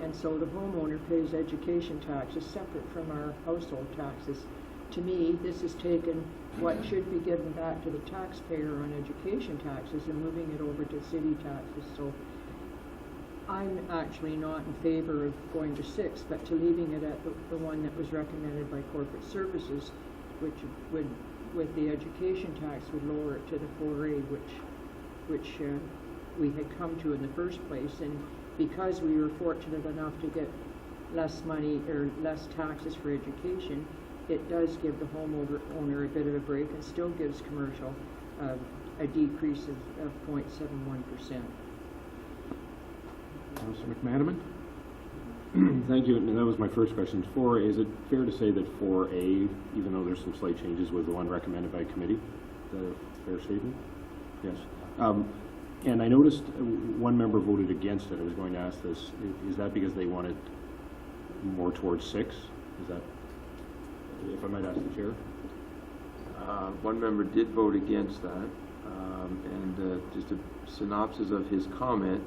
And so the homeowner pays education taxes separate from our household taxes. To me, this has taken what should be given back to the taxpayer on education taxes and moving it over to city taxes. So I'm actually not in favor of going to 6, but to leaving it at the one that was recommended by Corporate Services, which would, with the education tax, would lower it to the 4A, which we had come to in the first place. And because we were fortunate enough to get less money or less taxes for education, it does give the homeowner a bit of a break and still gives commercial a decrease of 0.71%. Councilor McManaman? Thank you, and that was my first question. 4A, is it fair to say that 4A, even though there's some slight changes, was the one recommended by committee? Is that a fair statement? Yes. And I noticed one member voted against it. I was going to ask this. Is that because they wanted more towards 6? Is that, if I might ask the chair? One member did vote against that, and just a synopsis of his comment,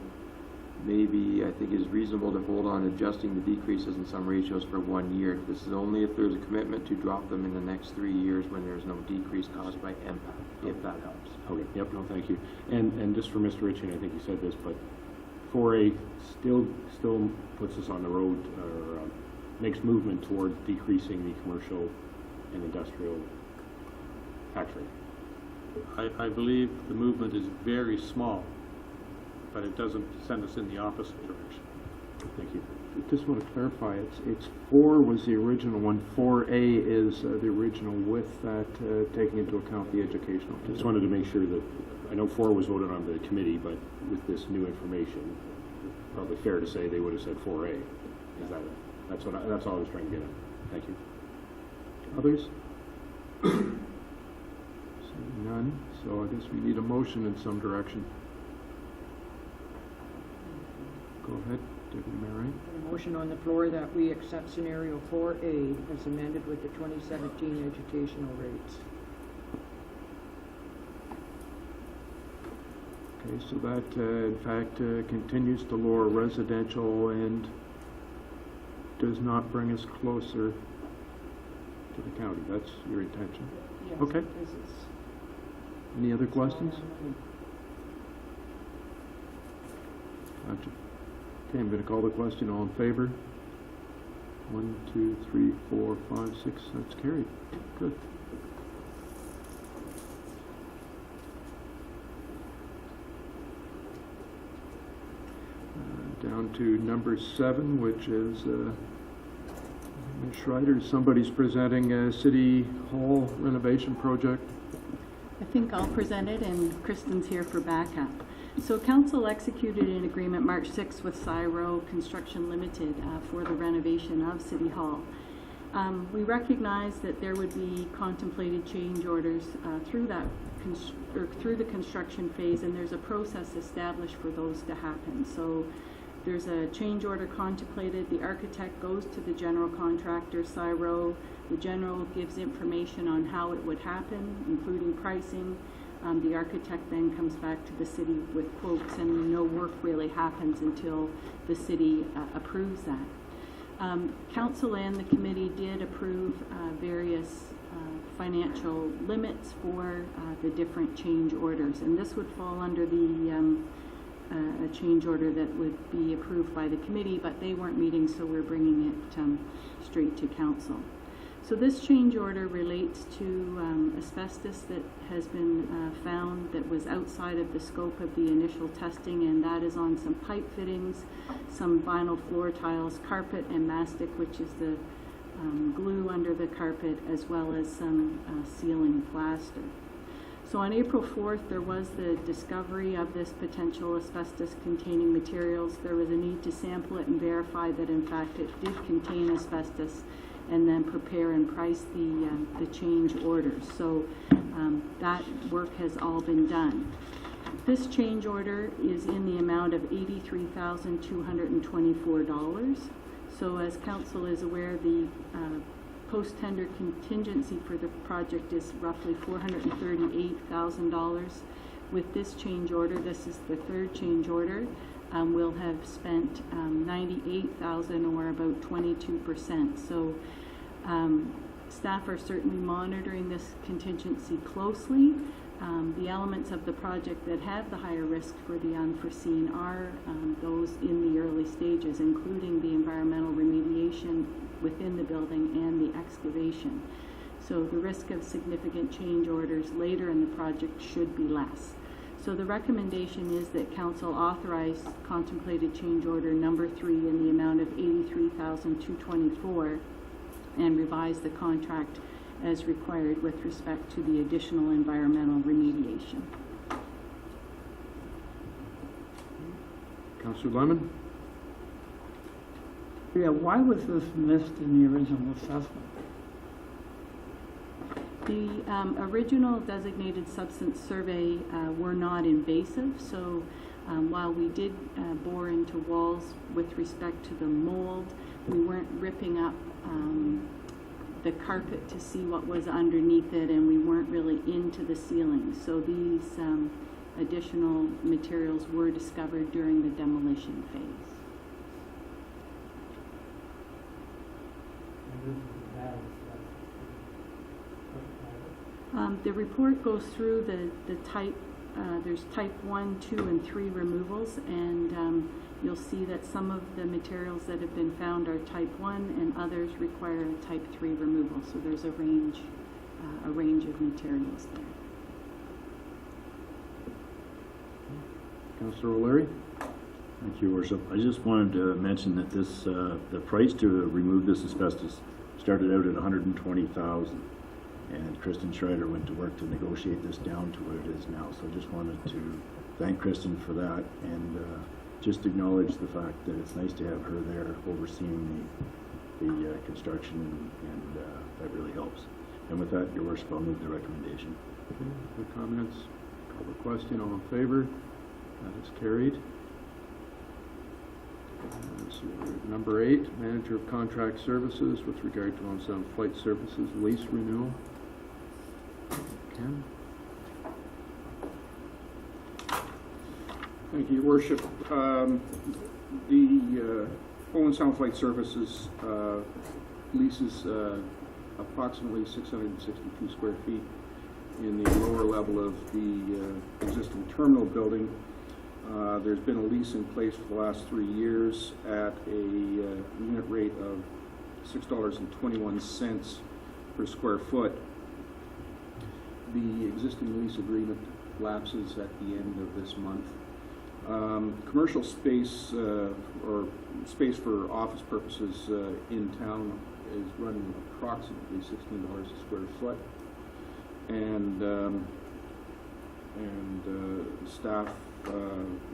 maybe I think it is reasonable to hold on adjusting the decreases in some ratios for 1 year. This is only if there's a commitment to drop them in the next 3 years when there's no decrease caused by MPAC, if that helps. Okay, yep, no, thank you. And just for Mr. Ritchie, I think you said this, but 4A still puts us on the road, or makes movement towards decreasing the commercial and industrial tax rate. I believe the movement is very small, but it doesn't send us in the opposite direction. Thank you. just want to clarify, it's 4 was the original one, 4A is the original with that, taking into account the educational. I just wanted to make sure that, I know 4 was voted on by the committee, but with this new information, probably fair to say they would have said 4A. Is that, that's all I was trying to get at. Thank you. Others? Seeing none, so I guess we need a motion in some direction. Go ahead, Deputy Mayor Wright. A motion on the floor that we accept scenario 4A as amended with the 2017 educational rates. Okay, so that, in fact, continues to lower residential and does not bring us closer to the county. That's your intention? Yes, Okay. because it's Any other questions? Gotcha. Okay, I'm going to call the question. All in favor? 1, 2, 3, 4, 5, 6. That's carried. Good. Down to number 7, which is Ms. Schreider. Somebody's presenting a City Hall renovation project. I think I'll present it, and Kristen's here for backup. So Council executed an agreement March 6th with Cyro Construction Limited for the renovation of City Hall. We recognize that there would be contemplated change orders through that through the construction phase, and there's a process established for those to happen. So there's a change order contemplated. The architect goes to the general contractor, Cyro. The general gives information on how it would happen, including pricing. The architect then comes back to the city with quotes, and no work really happens until the city approves that. Council and the committee did approve various financial limits for the different change orders, and this would fall under the a change order that would be approved by the committee, but they weren't meeting, so we're bringing it straight to council. So this change order relates to asbestos that has been found that was outside of the scope of the initial testing, and that is on some pipe fittings, some vinyl floor tiles, carpet, and mastic, which is the glue under the carpet, as well as some ceiling plaster. So on April 4th, there was the discovery of this potential asbestos-containing materials. There was a need to sample it and verify that, in fact, it did contain asbestos, and then prepare and price the change orders. So that work has all been done. This change order is in the amount of $83,224. So as council is aware, the post-tender contingency for the project is roughly $438,000. With this change order, this is the third change order, we'll have spent $98,000, or about 22%. So staff are certainly monitoring this contingency closely. The elements of the project that have the higher risk for the unforeseen are those in the early stages, including the environmental remediation within the building and the excavation. So the risk of significant change orders later in the project should be less. So the recommendation is that council authorize contemplated change order number 3 in the amount of $83,224 and revise the contract as required with respect to the additional environmental remediation. Councillor Lemon? Yeah, why was this missed in the original assessment? The original designated substance survey were not invasive, so while we did bore into walls with respect to the mold, we weren't ripping up the carpet to see what was underneath it, and we weren't really into the ceiling. So these additional materials were discovered during the demolition phase. The report goes through the type, there's type 1, 2, and 3 removals, and you'll see that some of the materials that have been found are type 1 and others require a type 3 removal. So there's a range of materials there. Councillor O'Leary? Thank you, Your Worship. I just wanted to mention that this, the price to remove this asbestos started out at $120,000, and Kristen Schreider went to work to negotiate this down to what it is now. So I just wanted to thank Kristen for that, and just acknowledge the fact that it's nice to have her there overseeing the construction, and that really helps. And with that, Your Worship, I'll move the recommendation. Okay, the comments, call the question, all in favor? That is carried. So number 8, Manager of Contract Services with regard to on-sound flight services lease renewal. Ken? Thank you, Your Worship. The Owen Sound Flight Services leases approximately 662 square feet in the lower level of the existing terminal building. There's been a lease in place for the last 3 years at a unit rate of $6.21 per square foot. The existing lease agreement lapses at the end of this month. Commercial space or space for office purposes in town is running approximately $16 a square foot, and staff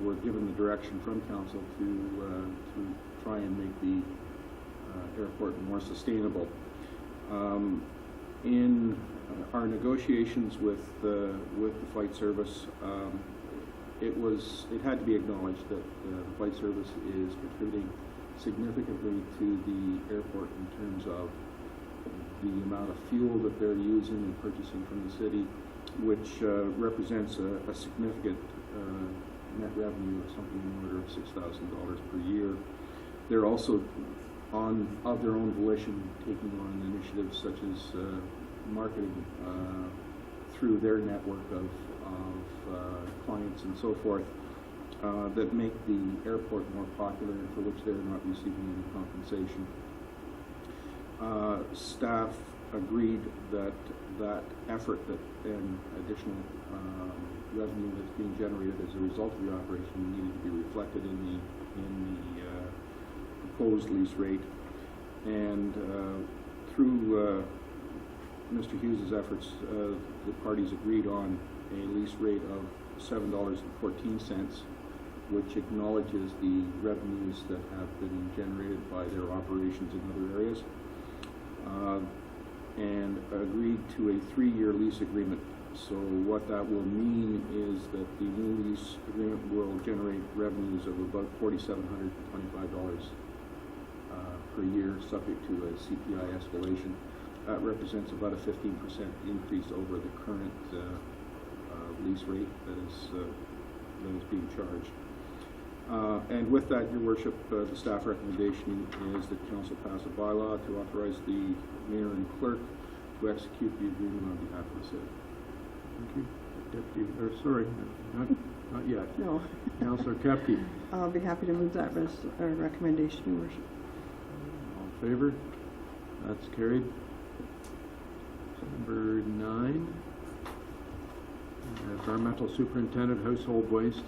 were given the direction from council to try and make the airport more sustainable. In our negotiations with the flight service, it had to be acknowledged that the flight service is contributing significantly to the airport in terms of the amount of fuel that they're using and purchasing from the city, which represents a significant net revenue of something in the order of $6,000 per year. They're also, of their own volition, taking on initiatives such as marketing through their network of clients and so forth that make the airport more popular and for which they're not receiving any compensation. Staff agreed that that effort and additional revenue that's being generated as a result of the operation needed to be reflected in the proposed lease rate, and through Mr. Hughes's efforts, the parties agreed on a lease rate of $7.14, which acknowledges the revenues that have been generated by their operations in other areas, and agreed to a 3-year lease agreement. So what that will mean is that the new lease agreement will generate revenues of about $4,725 per year, subject to a CPI escalation. That represents about a 15% increase over the current lease rate that is being charged. And with that, Your Worship, the staff recommendation is that Council pass a bylaw to authorize the mayor and clerk to execute the agreement on behalf of the city. Thank you. Deputy, or sorry, not yet. No. Councillor Kepke. I'll be happy to move that recommendation, Your Worship. All in favor? That's carried. Number 9, Environmental Superintendent, Household Waste.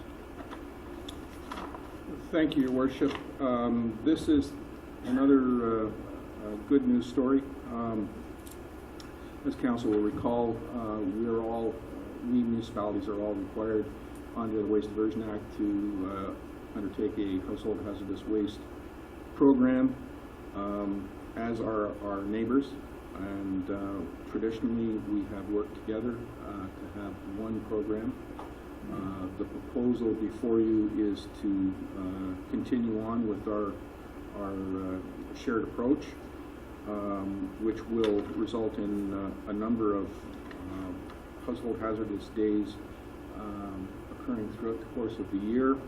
Thank you, Your Worship. This is another good news story. As Council will recall, we municipalities are all required under the Waste Diversion Act to undertake a household hazardous waste program, as are our neighbors. And traditionally, we have worked together to have one program. The proposal before you is to continue on with our shared approach, which will result in a number of household hazardous days occurring throughout the course of the year.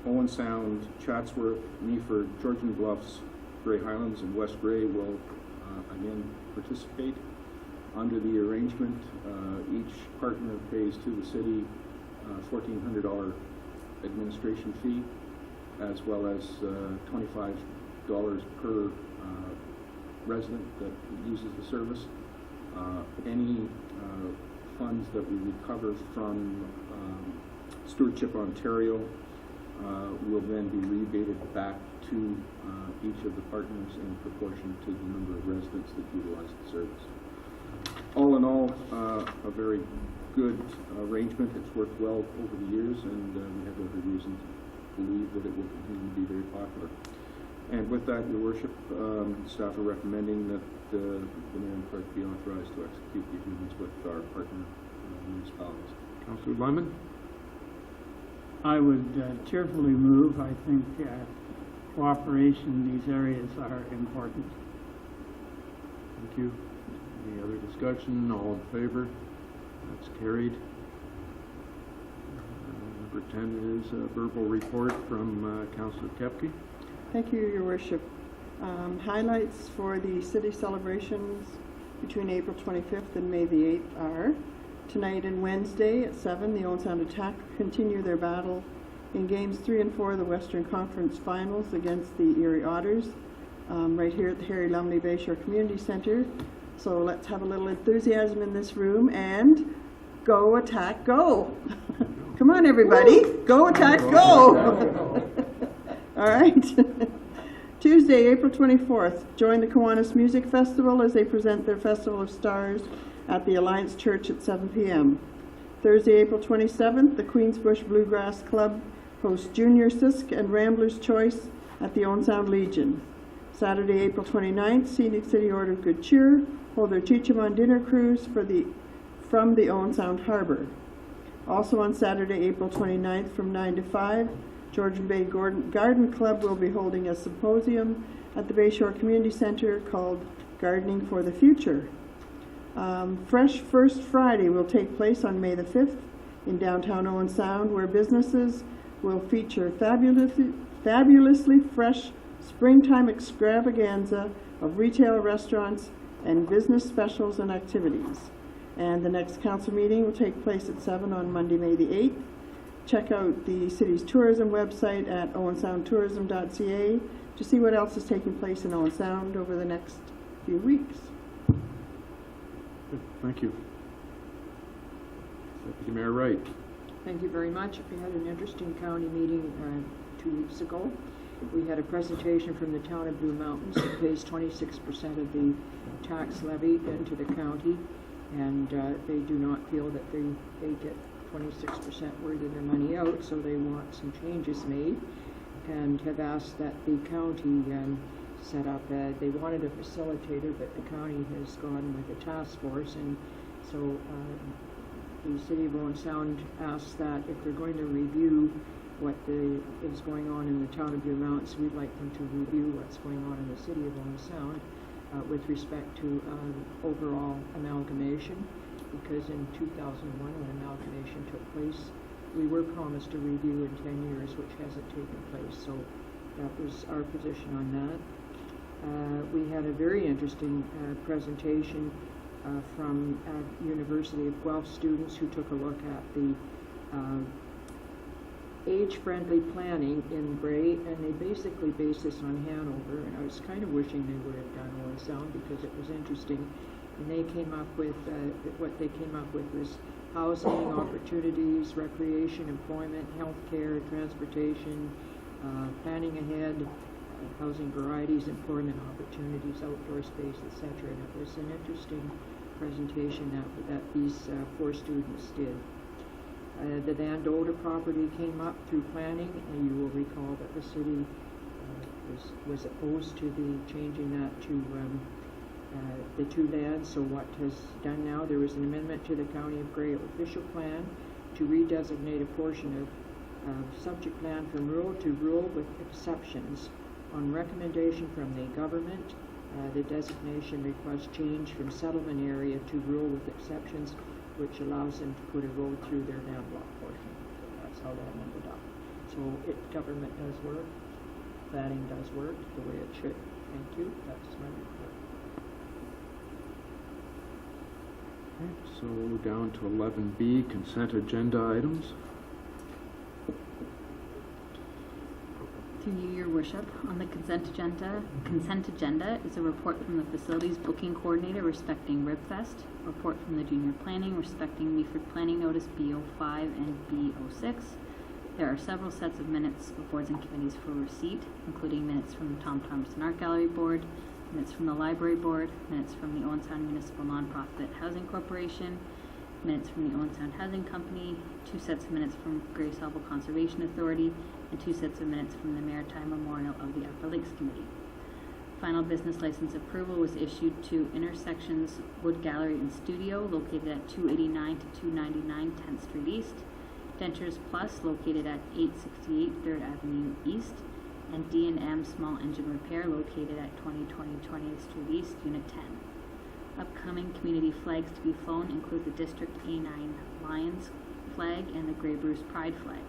Owen Sound, Chatsworth, Meaford, Georgian Bluffs, Grey Highlands, and West Grey will again participate. Under the arrangement, each partner pays to the city $1,400 administration fee, as well as $25 per resident that uses the service. Any funds that we recover from Stewardship Ontario will then be rebated back to each of the partners in proportion to the number of residents that utilize the service. All in all, a very good arrangement. It's worked well over the years, and we have every reason to believe that it will continue to be very popular. And with that, Your Worship, staff are recommending that the mayor and clerk be authorized to execute the agreements with our partner municipalities. Councillor Lemon? I would cheerfully move. I think cooperation in these areas are important. Thank you. Any other discussion? All in favor? That's carried. Number 10 is a verbal report from Councillor Kepke. Thank you, Your Worship. Highlights for the city celebrations between April 25th and May the 8th are tonight and Wednesday at 7, the Owen Sound Attack continue their battle in games 3 and 4 of the Western Conference Finals against the Erie Otters, right here at the Harry Lumley Bayshore Community Center. So let's have a little enthusiasm in this room and go Attack Go! Come on, everybody, go Attack Go! All right. Tuesday, April 24th, join the Kiwanis Music Festival as they present their Festival of Stars at the Alliance Church at 7 p.m. Thursday, April 27th, the Queensbush Bluegrass Club hosts Junior Sisk and Rambler's Choice at the Owen Sound Legion. Saturday, April 29th, Scenic City Order of Good Cheer hold their Cheechamon dinner cruise from the Owen Sound Harbor. Also on Saturday, April 29th from 9 to 5, Georgian Bay Garden Club will be holding a symposium at the Bayshore Community Center called Gardening for the Future. Fresh First Friday will take place on May the 5th in downtown Owen Sound, where businesses will feature fabulously fresh springtime extravaganza of retail restaurants and business specials and activities. And the next council meeting will take place at 7 on Monday, May the 8th. Check out the city's tourism website at owensoundtourism.ca to see what else is taking place in Owen Sound over the next few weeks. Good. Thank you. Deputy Mayor Wright. Thank you very much. We had an interesting county meeting 2 weeks ago. We had a presentation from the town of Blue Mountains that pays 26% of the tax levy into the county, and they do not feel that they get 26% worth of their money out, so they want some changes made and have asked that the county set up they wanted a facilitator, but the county has gone with a task force, and so the city of Owen Sound asked that if they're going to review what is going on in the town of Blue Mountains, we'd like them to review what's going on in the city of Owen Sound with respect to overall amalgamation, because in 2001 when amalgamation took place, we were promised a review in 10 years, which hasn't taken place, so that was our position on that. We had a very interesting presentation from University of Guelph students who took a look at the age-friendly planning in Bray, and they basically based this on Hanover, and I was kind of wishing they would have done Owen Sound because it was interesting. And they came up with, what they came up with was housing opportunities, recreation, employment, healthcare, transportation, planning ahead, housing varieties, employment opportunities, outdoor space, etc. And it was an interesting presentation that these 4 students did. The Van Dolder property came up through planning, and you will recall that the city was opposed to the changing that to the 2 lands. So what has done now, there was an amendment to the County of Grey official plan to redesignate a portion of subject land from rural to rural with exceptions. On recommendation from the government, the designation requests change from settlement area to rural with exceptions, which allows them to put a road through their landlocked portion. So that's how that ended up. So government does work, planning does work the way it should. Thank you. That's my report. Okay, so down to 11B, consent agenda items. To you, Your Worship, on the consent agenda is a report from the Facilities Booking Coordinator respecting RibFest, report from the Junior Planning respecting Meaford Planning Notice B05 and B06, There are several sets of minutes of boards and committees for receipt, including minutes from the Tom Thompson Art Gallery Board, minutes from the Library Board, minutes from the Owen Sound Municipal Nonprofit Housing Corporation, minutes from the Owen Sound Housing Company, 2 sets of minutes from Grace Harbor Conservation Authority, and 2 sets of minutes from the Maritime Memorial of the Upper Lakes Committee. Final business license approval was issued to Intersections Wood Gallery and Studio, located at 289 to 299 10th Street East, Dentures Plus, located at 868 3rd Avenue East, and D&M Small Engine Repair, located at 2020 20th Street East, Unit 10. Upcoming community flags to be flown include the District A9 Lions flag and the Grey Bruce Pride flag.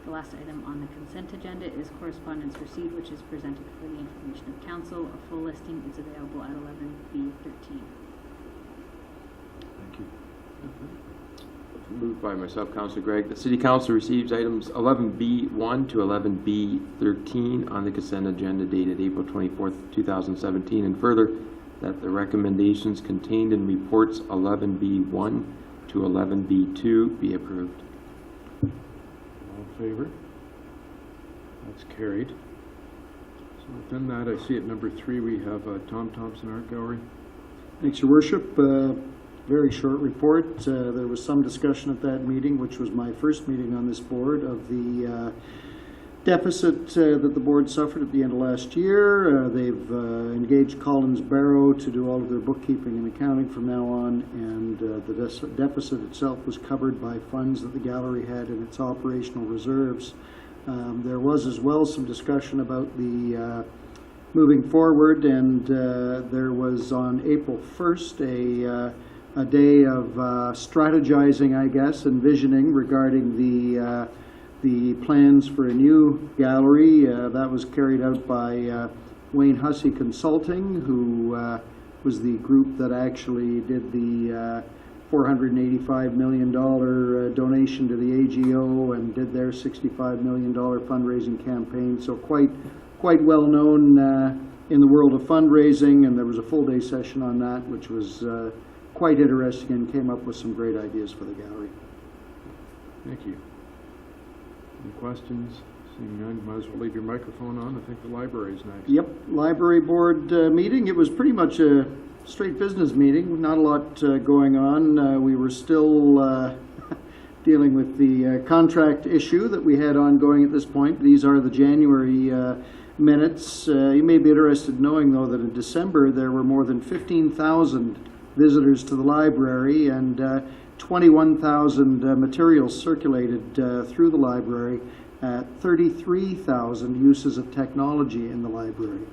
The last item on the consent agenda is correspondence received, which is presented for the information of council. A full listing is available at 11B13. Thank you. Moved by myself, Councillor Gregg. The City Council receives items 11B1 to 11B13 on the consent agenda dated April 24th, 2017, and further, that the recommendations contained in reports 11B1 to 11B2 be approved. All in favor? That's carried. So within that, I see at number 3 we have Tom Thompson Art Gallery. Thanks, Your Worship. Very short report. There was some discussion at that meeting, which was my first meeting on this board, of the deficit that the board suffered at the end of last year. They've engaged Collins Barrow to do all of their bookkeeping and accounting from now on, and the deficit itself was covered by funds that the gallery had in its operational reserves. There was as well some discussion about the moving forward, and there was on April 1st a day of strategizing, I guess, and visioning regarding the plans for a new gallery. That was carried out by Wayne Hussey Consulting, who was the group that actually did the $485 million donation to the AGO and did their $65 million fundraising campaign. So quite well known in the world of fundraising, and there was a full day session on that, which was quite interesting and came up with some great ideas for the gallery. Thank you. Any questions? Seeing none, might as well leave your microphone on. I think the library is next. Yep, library board meeting. It was pretty much a straight business meeting. Not a lot going on. We were still dealing with the contract issue that we had ongoing at this point. These are the January minutes. You may be interested in knowing, though, that in December there were more than 15,000 visitors to the library, and 21,000 materials circulated through the library, 33,000 uses of technology in the library.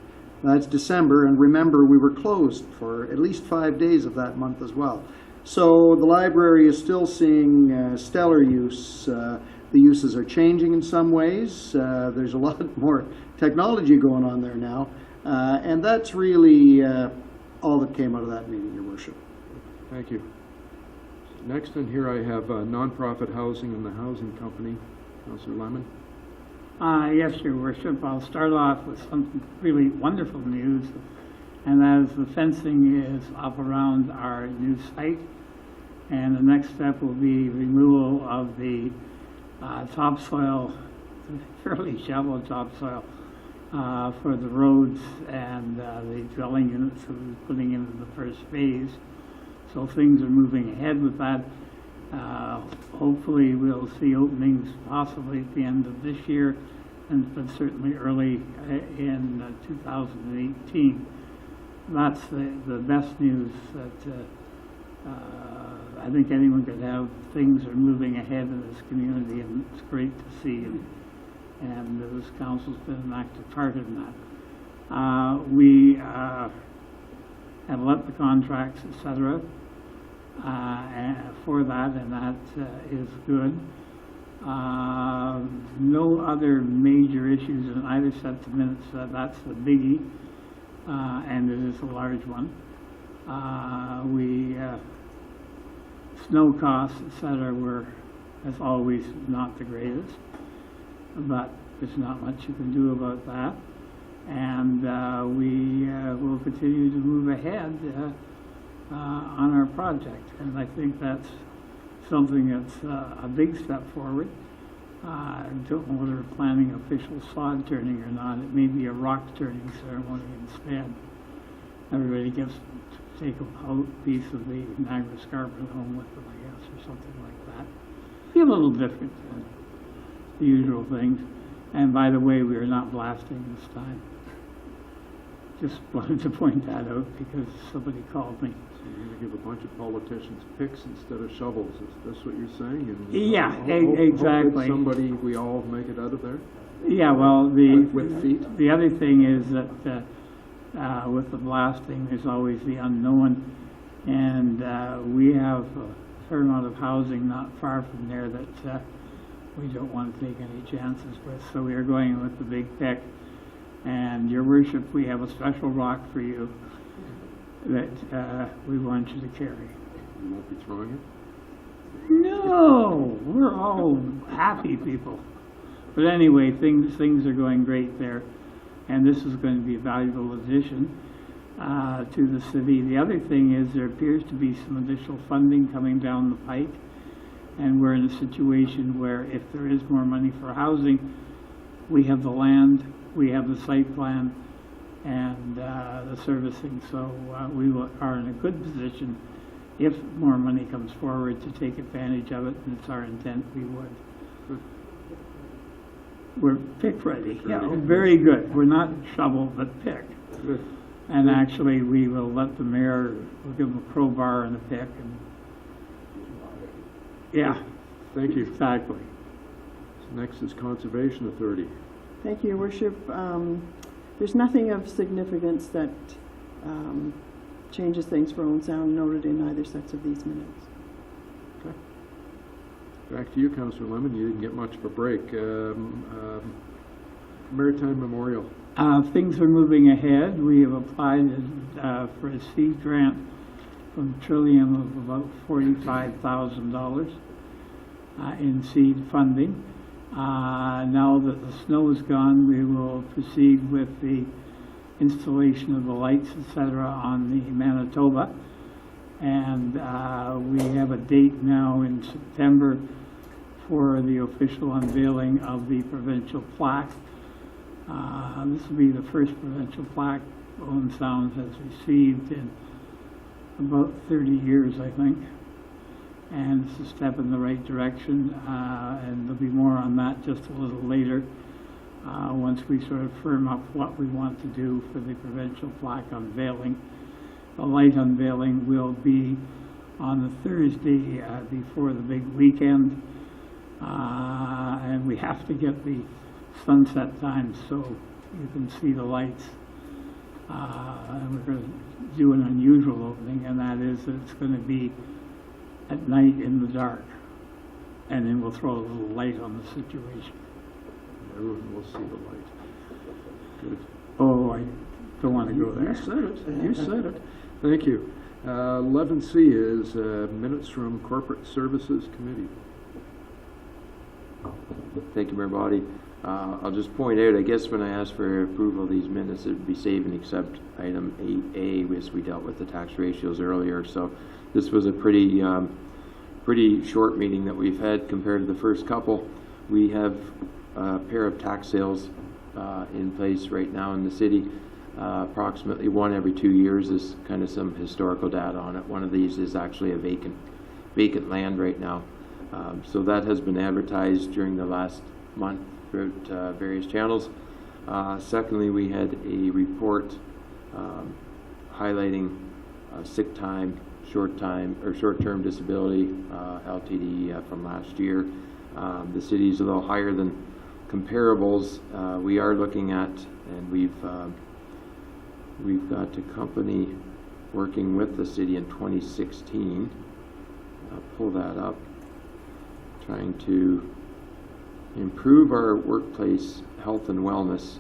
That's December, and remember, we were closed for at least 5 days of that month as well. So the library is still seeing stellar use. The uses are changing in some ways. There's a lot more technology going on there now, and that's really all that came out of that meeting, Your Worship. Thank you. Next in here I have nonprofit housing and the housing company. Councillor Lemon. Yes, Your Worship. I'll start off with some really wonderful news, and that is the fencing is up around our new site, and the next step will be removal of the topsoil, fairly shallow topsoil, for the roads and the dwelling units that we're putting into the first phase. So things are moving ahead with that. Hopefully we'll see openings possibly at the end of this year, but certainly early in 2018. That's the best news that I think anyone could have. Things are moving ahead in this community, and it's great to see. And this council's been an active part in that. We have let the contracts, etc., for that, and that is good. No other major issues in either set of minutes. That's the biggie, and it is a large one. Snow costs, etc., were, as always, not the greatest, but there's not much you can do about that. And we will continue to move ahead on our project, and I think that's something that's a big step forward. I don't know whether we're planning official sod turning or not. It may be a rock turning ceremony instead. Everybody gets to take a piece of the Niagara Escarpment home with them, I guess, or something like that. Be a little different than the usual things. And by the way, we are not blasting this time. Just wanted to point that out because somebody called me. So you're going to give a bunch of politicians picks instead of shovels. Is this what you're saying? And Yeah, hope that exactly. somebody, we all make it out of there? Yeah, well, With feet? the other thing is that with the blasting, there's always the unknown, and we have a fair amount of housing not far from there that we don't want to take any chances with. So we are going with the big pick. And Your Worship, we have a special rock for you that we want you to carry. You won't be throwing it? No, we're all happy people. But anyway, things are going great there, and this is going to be a valuable addition to the city. The other thing is there appears to be some additional funding coming down the pike, and we're in a situation where if there is more money for housing, we have the land, we have the site plan, and the servicing, so we are in a good position if more money comes forward to take advantage of it, and it's our intent, we would. Good. We're pick ready. Yeah, very good. We're not shovel, but pick. Good. And actually, we will let the mayor, we'll give him a crowbar and a pick, and yeah. Thank you. Exactly. So next is Conservation Authority. Thank you, Your Worship. There's nothing of significance that changes things for Owen Sound noted in either sets of these minutes. Okay. Back to you, Councillor Lemon. You didn't get much of a break. Maritime Memorial. Things are moving ahead. We have applied for a seed grant from Trillium of about $45,000 in seed funding. Now that the snow is gone, we will proceed with the installation of the lights, etc., on the Manitoba. And we have a date now in September for the official unveiling of the provincial plaque. This will be the first provincial plaque Owen Sound has received in about 30 years, I think. And it's a step in the right direction, and there'll be more on that just a little later once we sort of firm up what we want to do for the provincial plaque unveiling. The light unveiling will be on the Thursday before the big weekend, and we have to get the sunset time so you can see the lights. And we're going to do an unusual opening, and that is that it's going to be at night in the dark, and then we'll throw a little light on the situation. Everyone will see the light. Good. Oh, I don't want to go there. You said it. You said it. Thank you. 11C is minutes from Corporate Services Committee. Thank you, Mayor Body. I'll just point out, I guess when I asked for approval of these minutes, it would be save and accept item 8A, as we dealt with the tax ratios earlier. So this was a pretty short meeting that we've had compared to the first couple. We have a pair of tax sales in place right now in the city. Approximately one every 2 years is kind of some historical data on it. One of these is actually a vacant land right now. So that has been advertised during the last month throughout various channels. Secondly, we had a report highlighting sick time, short-term disability, LTD from last year. The city is a little higher than comparables. We are looking at, and we've got a company working with the city in 2016. I'll pull that up. Trying to improve our workplace health and wellness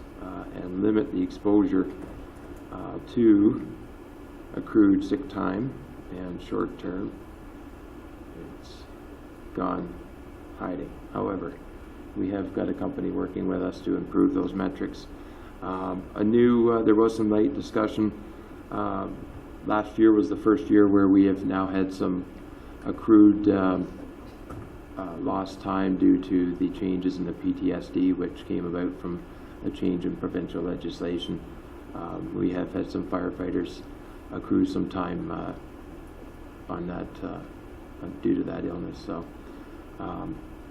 and limit the exposure to accrued sick time and short term. It's gone hiding. However, we have got a company working with us to improve those metrics. There was some light discussion. Last year was the first year where we have now had some accrued lost time due to the changes in the PTSD, which came about from a change in provincial legislation. We have had some firefighters accrue some time on that due to that illness. So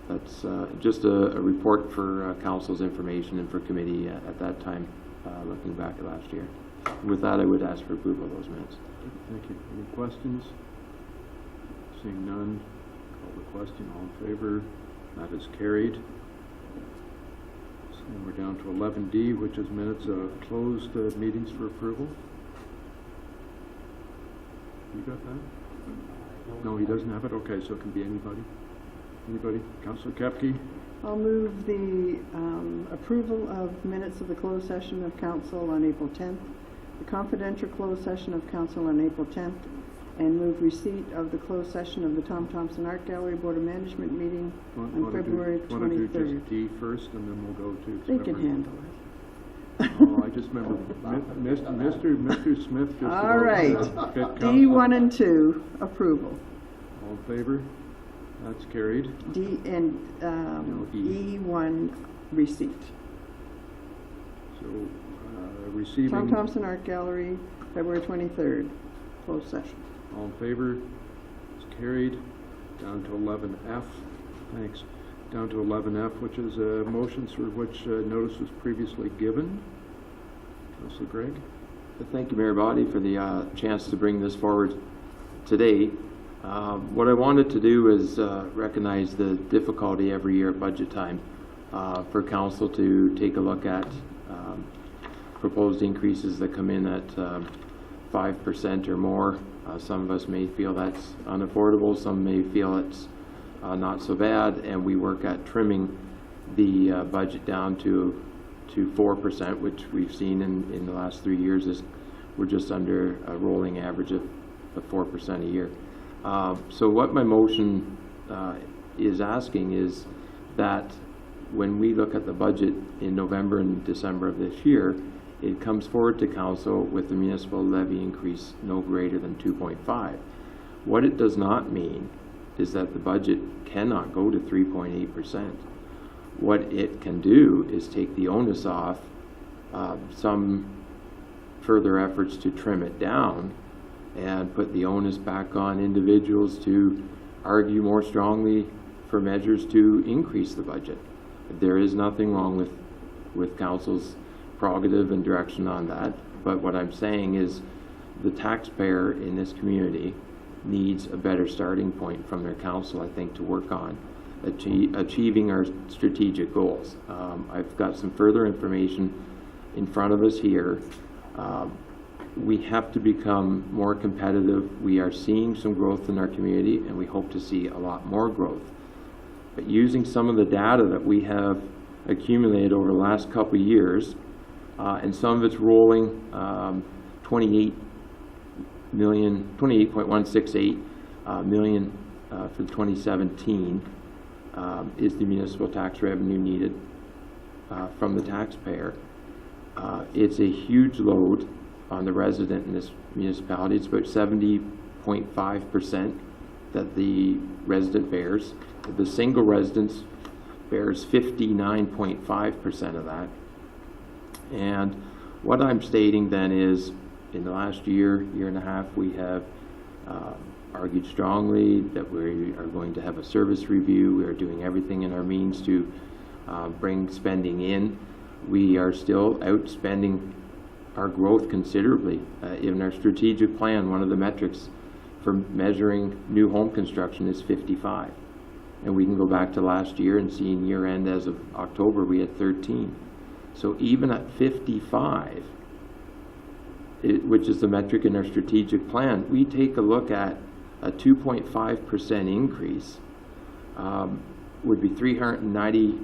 that's just a report for council's information and for committee at that time, looking back at last year. With that, I would ask for approval of those minutes. Thank you. Any questions? Seeing none, call the question. All in favor? That is carried. So we're down to 11D, which is minutes of closed meetings for approval. You got that? No, he doesn't have it? Okay, so it can be anybody. Anybody? Councillor Kepke? I'll move the approval of minutes of the closed session of council on April 10th, the confidential closed session of council on April 10th, and move receipt of the closed session of the Tom Thompson Art Gallery Board of Management meeting on February 23rd. Want to do just D first, and then we'll go to... They can handle it. Oh, I just remember Mr. Smith just... All right. D1 and 2, approval. All in favor? That's carried. D and E1, receipt. So, receiving... Tom Thompson Art Gallery, February 23rd, closed session. All in favor? It's carried. Down to 11F. Thanks. Down to 11F, which is motions for which notice was previously given. Councillor Gregg? Thank you, Mayor Body, for the chance to bring this forward today. What I wanted to do is recognize the difficulty every year at budget time for council to take a look at proposed increases that come in at 5% or more. Some of us may feel that's unaffordable, some may feel it's not so bad, and we work at trimming the budget down to 4%, which we've seen in the last 3 years is we're just under a rolling average of 4% a year. So what my motion is asking is that when we look at the budget in November and December of this year, it comes forward to council with the municipal levy increase no greater than 2.5. What it does not mean is that the budget cannot go to 3.8%. What it can do is take the onus off some further efforts to trim it down and put the onus back on individuals to argue more strongly for measures to increase the budget. There is nothing wrong with council's prerogative and direction on that, but what I'm saying is the taxpayer in this community needs a better starting point from their council, I think, to work on achieving our strategic goals. I've got some further information in front of us here. We have to become more competitive. We are seeing some growth in our community, and we hope to see a lot more growth. But using some of the data that we have accumulated over the last couple of years, and some of it's rolling 28.168 million for 2017 is the municipal tax revenue needed from the taxpayer. It's a huge load on the resident in this municipality. It's about 70.5% that the resident bears. The single residence bears 59.5% of that. And what I'm stating then is, in the last year and a half, we have argued strongly that we are going to have a service review. We are doing everything in our means to bring spending in. We are still outspending our growth considerably. In our strategic plan, one of the metrics for measuring new home construction is 55. And we can go back to last year and see in year end as of October, we had 13. So even at 55, which is the metric in our strategic plan, we take a look at a 2.5% increase would be 390,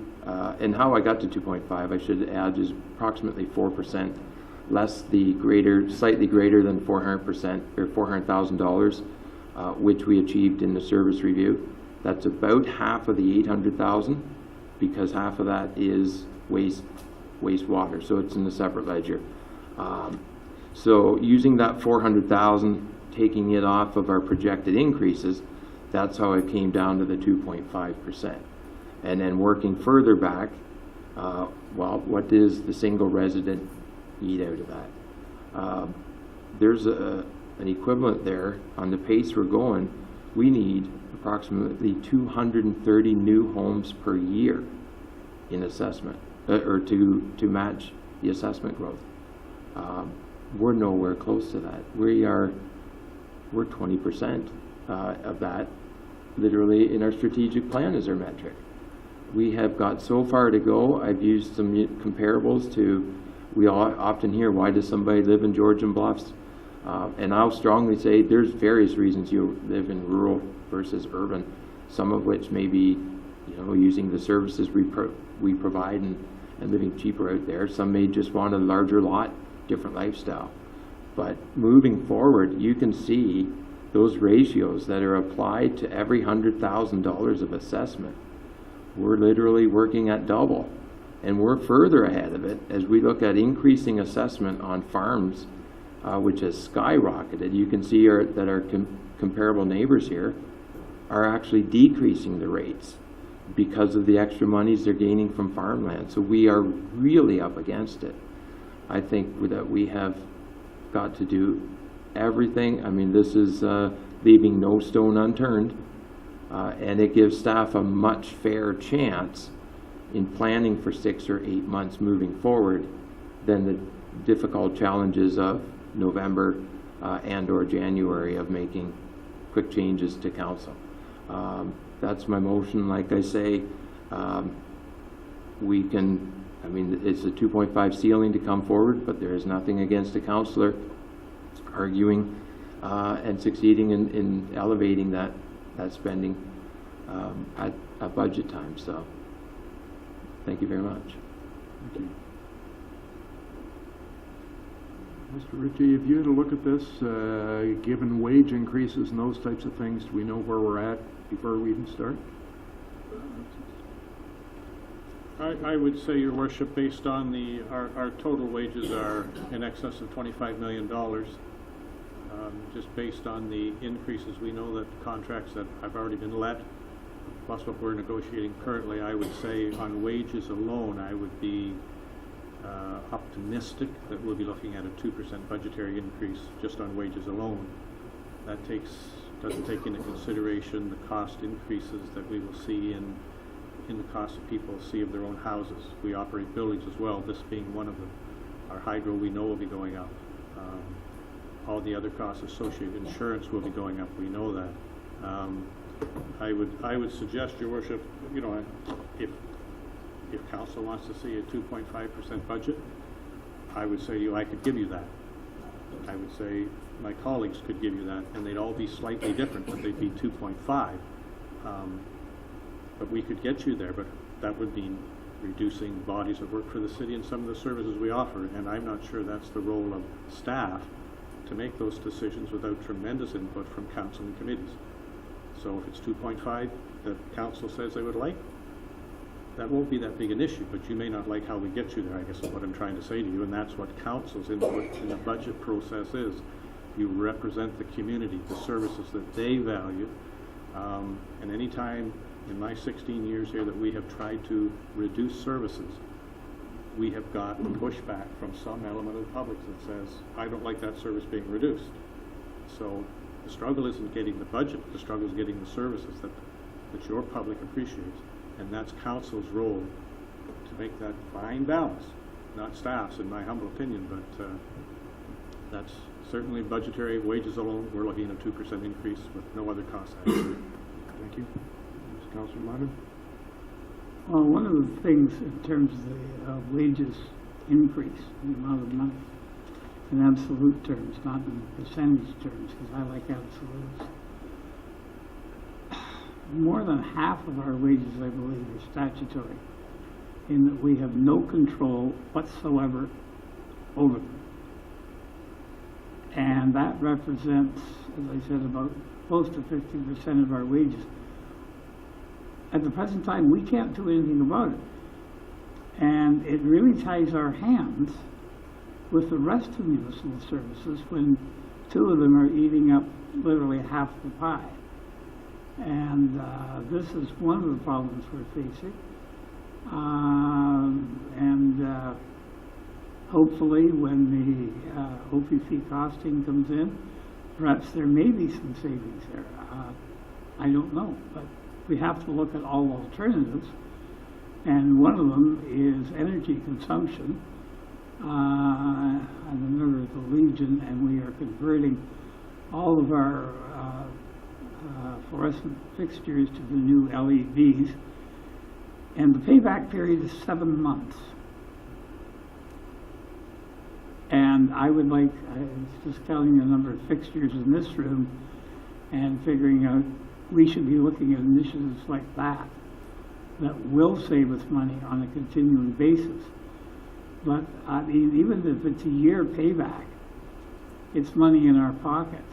and how I got to 2.5, I should add, is approximately 4% less the slightly greater than 400% or $400,000, which we achieved in the service review. That's about half of the 800,000, because half of that is wastewater, so it's in a separate ledger. So using that 400,000, taking it off of our projected increases, That's how it came down to the 2.5%. And then working further back, well, what does the single resident eat out of that? There's an equivalent there on the pace we're going. We need approximately 230 new homes per year in assessment, or to match the assessment growth. We're nowhere close to that. We're 20% of that, literally in our strategic plan as our metric. We have got so far to go. I've used some comparables to, we often hear, why does somebody live in Georgian Bluffs? And I'll strongly say there's various reasons you live in rural versus urban, some of which may be, using the services we provide and living cheaper out there. Some may just want a larger lot, different lifestyle. But moving forward, you can see those ratios that are applied to every $100,000 of assessment. We're literally working at double, and we're further ahead of it as we look at increasing assessment on farms, which has skyrocketed. You can see that our comparable neighbors here are actually decreasing the rates because of the extra monies they're gaining from farmland. So we are really up against it. I think that we have got to do everything. I mean, this is leaving no stone unturned, and it gives staff a much fairer chance in planning for 6 or 8 months moving forward than the difficult challenges of November and or January of making quick changes to council. That's my motion. Like I say, we can, I mean, it's a 2.5 ceiling to come forward, but there is nothing against a councillor arguing and succeeding in elevating that spending at budget time. So thank you very much. Thank you. Mr. Ritchie, if you had a look at this, given wage increases and those types of things, do we know where we're at before we even start? I would say, Your Worship, based on our total wages are in excess of $25 million. Just based on the increases, we know that contracts that have already been let, plus what we're negotiating currently, I would say on wages alone, I would be optimistic that we'll be looking at a 2% budgetary increase just on wages alone. That doesn't take into consideration the cost increases that we will see in the cost of people see of their own houses. We operate buildings as well, this being one of them. Our hydro we know will be going up. All the other costs associated, insurance will be going up, we know that. I would suggest, Your Worship, if council wants to see a 2.5% budget, I would say to you, I could give you that. I would say my colleagues could give you that, and they'd all be slightly different, but they'd be 2.5. But we could get you there, but that would mean reducing bodies of work for the city and some of the services we offer, and I'm not sure that's the role of staff to make those decisions without tremendous input from council and committees. So if it's 2.5 that council says they would like, that won't be that big an issue, but you may not like how we get you there, I guess is what I'm trying to say to you, and that's what council's input in the budget process is. You represent the community, the services that they value, and any time in my 16 years here that we have tried to reduce services, we have gotten pushback from some element of the public that says, I don't like that service being reduced. So the struggle isn't getting the budget, the struggle is getting the services that your public appreciates. And that's council's role to make that fine balance, not staff's in my humble opinion, but that's certainly budgetary wages alone. We're looking at a 2% increase with no other cost added. Thank you. Councillor Martin? Well, one of the things in terms of the wages increase, the amount of money, in absolute terms, not in percentage terms, because I like absolutes. More than half of our wages, I believe, are statutory, in that we have no control whatsoever over them. And that represents, as I said, about close to 50% of our wages. At the present time, we can't do anything about it. And it really ties our hands with the rest of municipal services when two of them are eating up literally half the pie. And this is one of the problems we're facing. Hopefully when the OPP costing comes in, perhaps there may be some savings there. I don't know, but we have to look at all alternatives. And one of them is energy consumption. I'm a member of the Legion, and we are converting all of our fluorescent fixtures to the new LEDs. And the payback period is 7 months. And I would like, I was just counting the number of fixtures in this room and figuring out we should be looking at initiatives like that that will save us money on a continuing basis. But I mean, even if it's a year payback, it's money in our pocket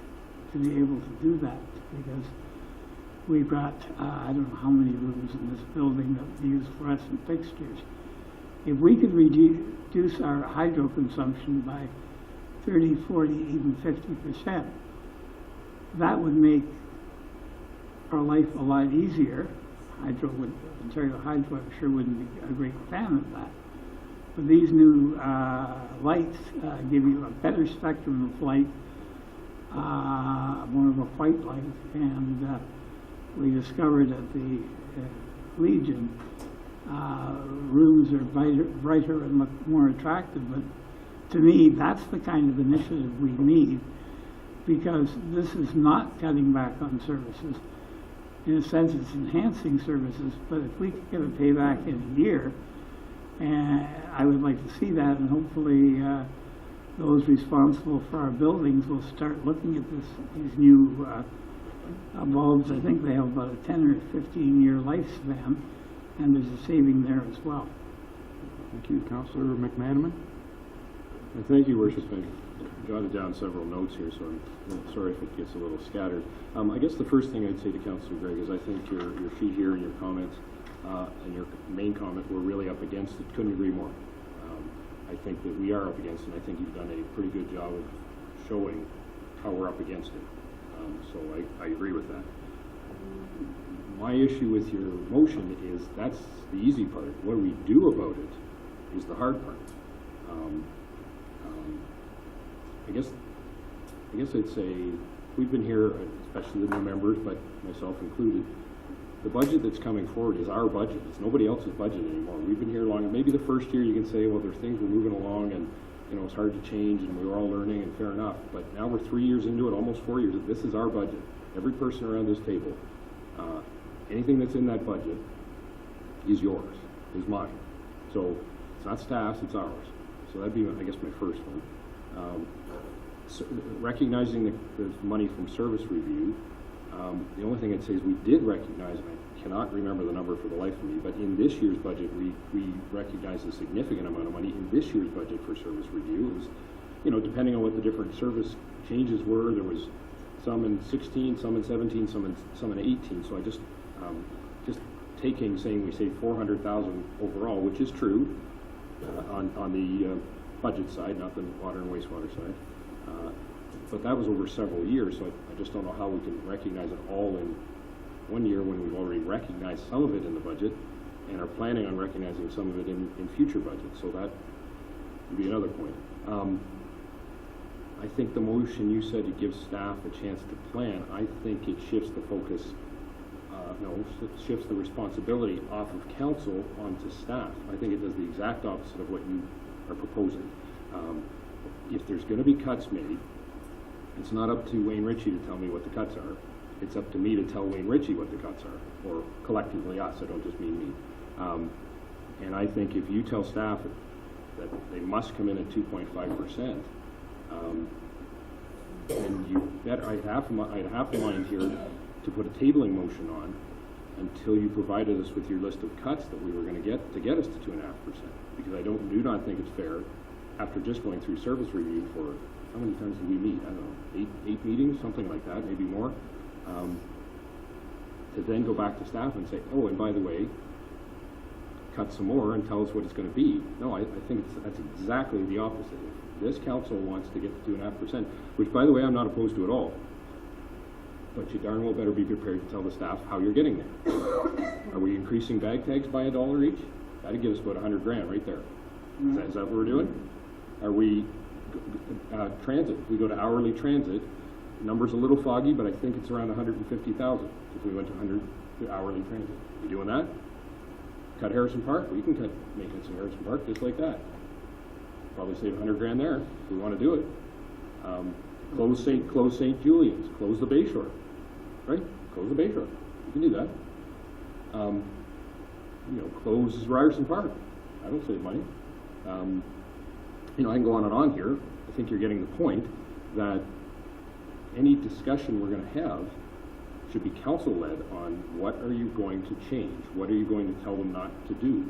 to be able to do that, because we've got, I don't know how many rooms in this building that use fluorescent fixtures. If we could reduce our hydro consumption by 30, 40, even 50%, that would make our life a lot easier. Ontario Hydro, I'm sure, wouldn't be a great fan of that. But these new lights give you a better spectrum of light, more of a white light, and we discovered at the Legion, rooms are brighter and look more attractive. But to me, that's the kind of initiative we need, because this is not cutting back on services. In a sense, it's enhancing services, but if we could get a payback in a year, I would like to see that, and hopefully those responsible for our buildings will start looking at these new bulbs. I think they have about a 10 or 15-year lifespan, and there's a saving there as well. Thank you. Councillor McManaman? Thank you, Worship. I jotted down several notes here, so I'm sorry if it gets a little scattered. I guess the first thing I'd say to Councillor Gregg is I think your feed here and your comments and your main comment were really up against it. Couldn't agree more. I think that we are up against it, and I think you've done a pretty good job of showing how we're up against it. So I agree with that. My issue with your motion is that's the easy part. What we do about it is the hard part. I guess I'd say we've been here, especially the new members, but myself included. The budget that's coming forward is our budget. It's nobody else's budget anymore. We've been here long. Maybe the first year you can say, well, there's things we're moving along, and it's hard to change, and we were all learning, and fair enough. But now we're 3 years into it, almost 4 years. This is our budget. Every person around this table, anything that's in that budget is yours, is mine. So it's not staff's, it's ours. So that'd be, I guess, my first one. So recognizing the money from service review, the only thing I'd say is we did recognize, and I cannot remember the number for the life of me, but in this year's budget, we recognized a significant amount of money in this year's budget for service review. It was, depending on what the different service changes were, there was some in 16, some in 17, some in 18. So I just saying we saved 400,000 overall, which is true on the budget side, not the water and wastewater side. But that was over several years, so I just don't know how we can recognize it all in 1 year when we've already recognized some of it in the budget and are planning on recognizing some of it in future budgets. So that would be another point. I think the motion you said to give staff a chance to plan, I think it shifts the focus, shifts the responsibility off of council onto staff. I think it does the exact opposite of what you are proposing. If there's going to be cuts made, it's not up to Wayne Ritchie to tell me what the cuts are. It's up to me to tell Wayne Ritchie what the cuts are, or collectively us. I don't just mean me. And I think if you tell staff that they must come in at 2.5%, then you better. I'd have to mind here to put a tabling motion on until you provided us with your list of cuts that we were going to get us to 2.5%. Because I do not think it's fair, after just going through service review for how many times did we meet? I don't know, eight meetings, something like that, maybe more. To then go back to staff and say, oh, and by the way, cut some more and tell us what it's going to be. No, I think that's exactly the opposite. If this council wants to get to 2.5%, which, by the way, I'm not opposed to at all. but you darn well better be prepared to tell the staff how you're getting there. Are we increasing bag tags by $1 each? That'd give us about 100 grand right there. Is that what we're doing? Are we transit? We go to hourly transit. Number's a little foggy, but I think it's around 150,000 if we went to 100 to hourly transit. You doing that? Cut Harrison Park? We can cut maintenance in Harrison Park just like that. Probably save 100 grand there if we want to do it. Close St. Julian's. Close the Bayshore. Right? Close the Bayshore. You can do that. Close Ryerson Park. I don't save money. I can go on and on here. I think you're getting the point that any discussion we're going to have should be council-led on what are you going to change? What are you going to tell them not to do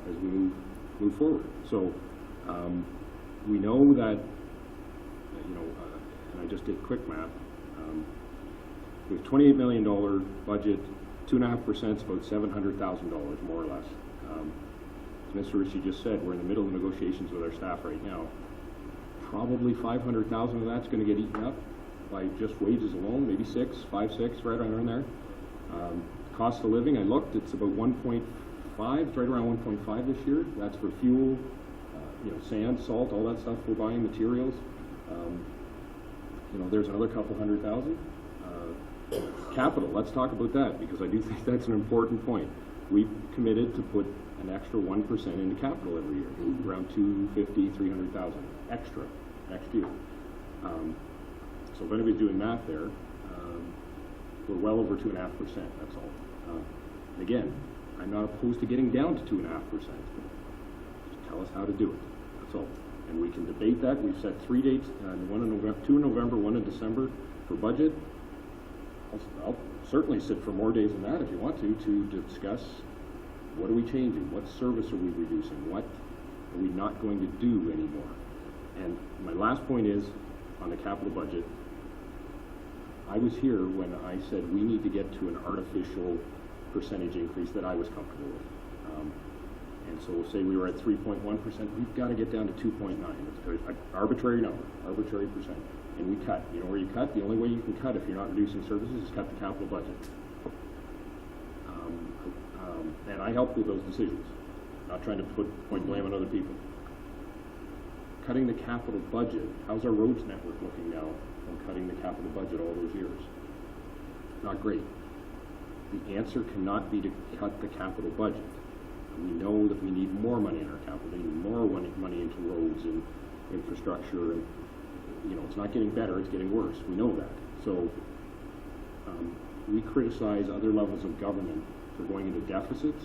as we move forward? So we know that, and I just did quick math, with $28 million budget, 2.5% is about $700,000, more or less. As Mr. Ritchie just said, we're in the middle of negotiations with our staff right now. Probably 500,000 of that's going to get eaten up by just wages alone, maybe 5, 6, right around there. Cost of living, I looked, it's about 1.5, it's right around 1.5 this year. That's for fuel, sand, salt, all that stuff we're buying, materials. There's another couple 100,000. Capital, let's talk about that, because I do think that's an important point. We've committed to put an extra 1% into capital every year, around 250, 300,000 extra next year. So if anybody's doing math there, we're well over 2.5%, that's all. Again, I'm not opposed to getting down to 2.5%. Just tell us how to do it, that's all. And we can debate that. We've set 3 dates, 2 in November, 1 in December for budget. I'll certainly sit for more days than that if you want to discuss what are we changing, what service are we reducing, what are we not going to do anymore. And my last point is on the capital budget. I was here when I said we need to get to an artificial percentage increase that I was comfortable with. And so we'll say we were at 3.1%, we've got to get down to 2.9. It's an arbitrary number, arbitrary percent. And we cut. You know where you cut? The only way you can cut if you're not reducing services is cut the capital budget. And I helped with those decisions, not trying to point blame on other people. Cutting the capital budget, how's our roads network looking now on cutting the capital budget all those years? Not great. The answer cannot be to cut the capital budget. We know that we need more money in our capital, we need more money into roads and infrastructure, and it's not getting better, it's getting worse. We know that. So we criticize other levels of government for going into deficits.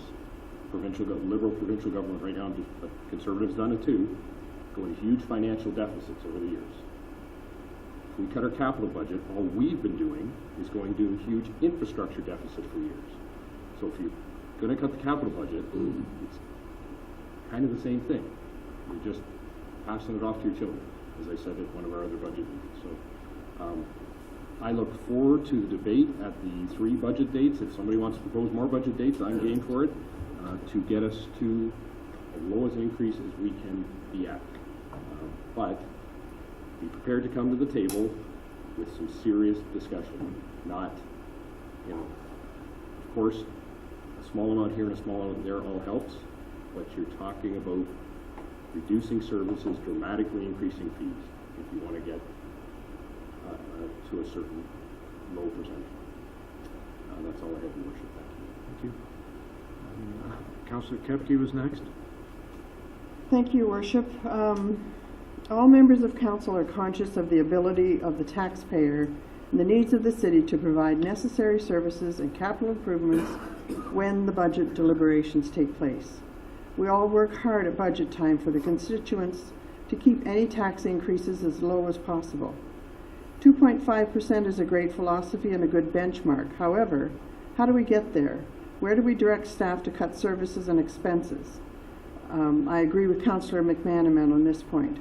Liberal provincial government right now, but Conservatives done it too, go into huge financial deficits over the years. If we cut our capital budget, all we've been doing is going to do a huge infrastructure deficit for years. So if you're going to cut the capital budget, it's kind of the same thing. You're just passing it off to your children, as I said at one of our other budget meetings. So I look forward to the debate at the 3 budget dates. If somebody wants to propose more budget dates, I'm game for it, to get us to as low as an increase as we can be at. But be prepared to come to the table with some serious discussion, not, of course, a small amount here and a small amount there all helps, but you're talking about reducing services, dramatically increasing fees if you want to get to a certain low percentage. That's all I have, Your Worship. Thank you. Councillor Kepke was next. Thank you, Worship. All members of council are conscious of the ability of the taxpayer and the needs of the city to provide necessary services and capital improvements when the budget deliberations take place. We all work hard at budget time for the constituents to keep any tax increases as low as possible. 2.5% is a great philosophy and a good benchmark. However, how do we get there? Where do we direct staff to cut services and expenses? I agree with Councillor McManaman on this point.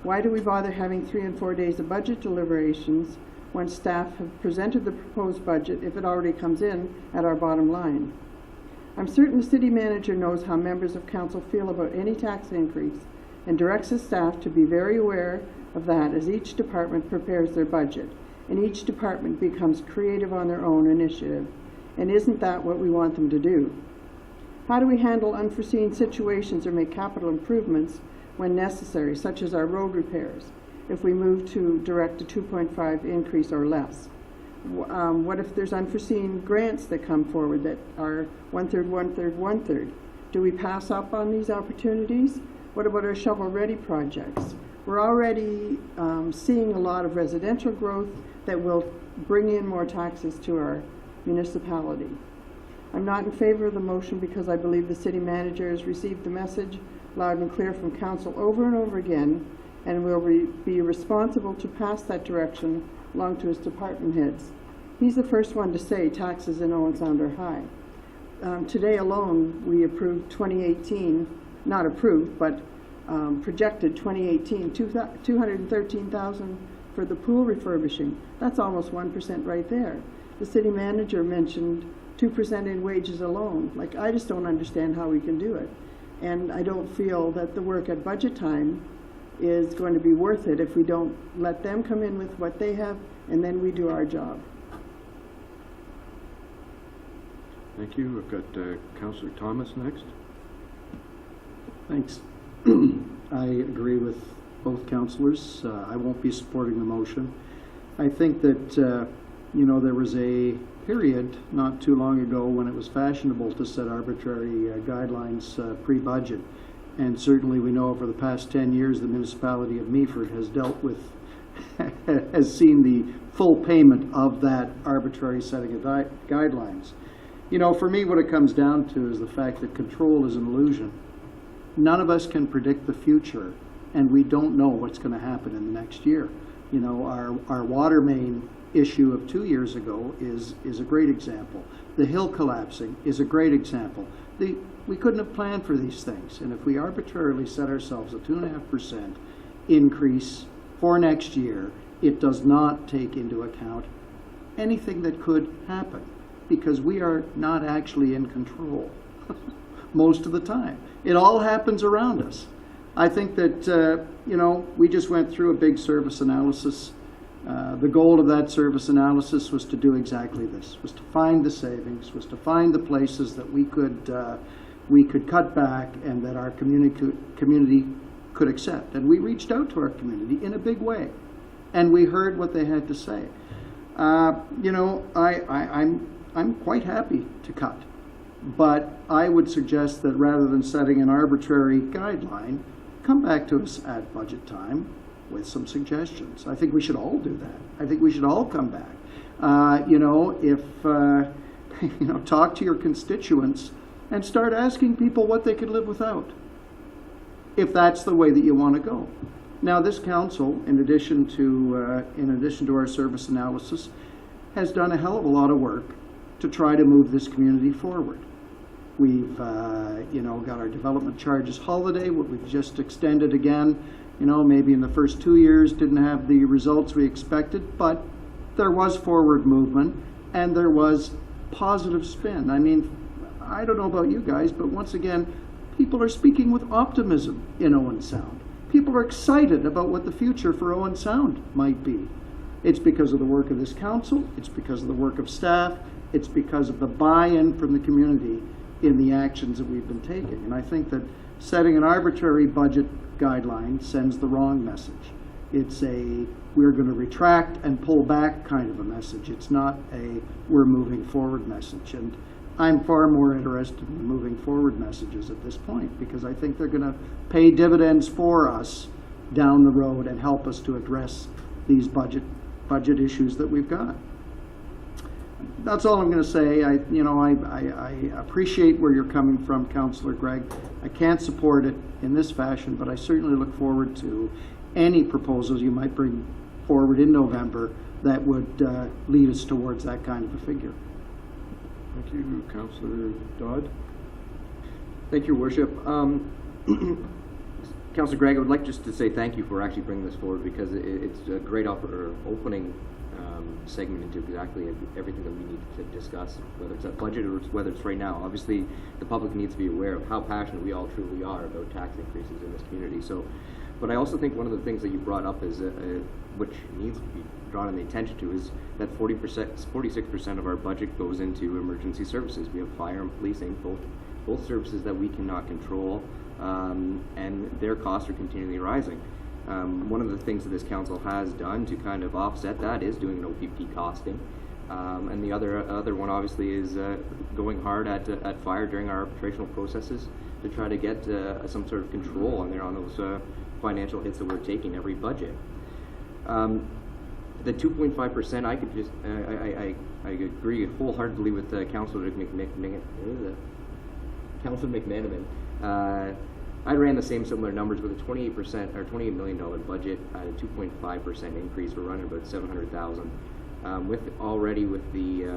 Why do we bother having 3 and 4 days of budget deliberations when staff have presented the proposed budget if it already comes in at our bottom line? I'm certain the city manager knows how members of council feel about any tax increase and directs his staff to be very aware of that as each department prepares their budget. and each department becomes creative on their own initiative. And isn't that what we want them to do? How do we handle unforeseen situations or make capital improvements when necessary, such as our road repairs, if we move to direct a 2.5 increase or less? What if there's unforeseen grants that come forward that are 1/3, 1/3, 1/3? Do we pass up on these opportunities? What about our shovel-ready projects? We're already seeing a lot of residential growth that will bring in more taxes to our municipality. I'm not in favor of the motion because I believe the city manager has received the message loud and clear from council over and over again, and will be responsible to pass that direction along to his department heads. He's the first one to say taxes in Owen Sound are high. Today alone, we approved 2018, not approved, but projected 2018, $213,000 for the pool refurbishing. That's almost 1% right there. The city manager mentioned 2% in wages alone. Like, I just don't understand how we can do it. And I don't feel that the work at budget time is going to be worth it if we don't let them come in with what they have and then we do our job. Thank you. I've got Councillor Thomas next. Thanks. I agree with both councillors. I won't be supporting the motion. I think that, there was a period not too long ago when it was fashionable to set arbitrary guidelines pre-budget. And certainly we know over the past 10 years the municipality of Meaford has dealt with, has seen the full payment of that arbitrary setting of guidelines. For me what it comes down to is the fact that control is an illusion. None of us can predict the future, and we don't know what's going to happen in the next year. Our water main issue of 2 years ago is a great example. The hill collapsing is a great example. We couldn't have planned for these things, and if we arbitrarily set ourselves a 2.5% increase for next year, it does not take into account anything that could happen, because we are not actually in control most of the time. It all happens around us. I think that, we just went through a big service analysis. The goal of that service analysis was to do exactly this, was to find the savings, was to find the places that we could cut back and that our community could accept. And we reached out to our community in a big way, and we heard what they had to say. I'm quite happy to cut, but I would suggest that rather than setting an arbitrary guideline, come back to us at budget time with some suggestions. I think we should all do that. I think we should all come back. Talk to your constituents and start asking people what they could live without, if that's the way that you want to go. Now, this council, in addition to our service analysis, has done a hell of a lot of work to try to move this community forward. We've, got our development charges holiday, what we've just extended again. Maybe in the first 2 years didn't have the results we expected, but there was forward movement and there was positive spin. I mean, I don't know about you guys, but once again, people are speaking with optimism in Owen Sound. People are excited about what the future for Owen Sound might be. It's because of the work of this council, it's because of the work of staff, it's because of the buy-in from the community in the actions that we've been taking. And I think that setting an arbitrary budget guideline sends the wrong message. It's a we're going to retract and pull back kind of a message. It's not a we're moving forward message. And I'm far more interested in moving forward messages at this point, because I think they're going to pay dividends for us down the road and help us to address these budget issues that we've got. That's all I'm going to say. I appreciate where you're coming from, Councillor Gregg. I can't support it in this fashion, but I certainly look forward to any proposals you might bring forward in November that would lead us towards that kind of a figure. Thank you. Councillor Dodd. Thank you, Your Worship. Councillor Gregg, I would like just to say thank you for actually bringing this forward, because it's a great opening segment into exactly everything that we need to discuss, whether it's at budget or whether it's right now. Obviously, the public needs to be aware of how passionate we all truly are about tax increases in this community. So But I also think one of the things that you brought up is, which needs to be drawn the attention to, is that 46% of our budget goes into emergency services. We have fire and policing, both services that we cannot control, and their costs are continually rising. One of the things that this council has done to kind of offset that is doing an OPP costing. And the other one obviously is going hard at fire during our arbitrational processes to try to get some sort of control on those financial hits that we're taking every budget. The 2.5%, I could just I agree wholeheartedly with Councillor McManaman. I ran the similar numbers with a 28% or $28 million budget at a 2.5% increase. We're running about $700,000. With the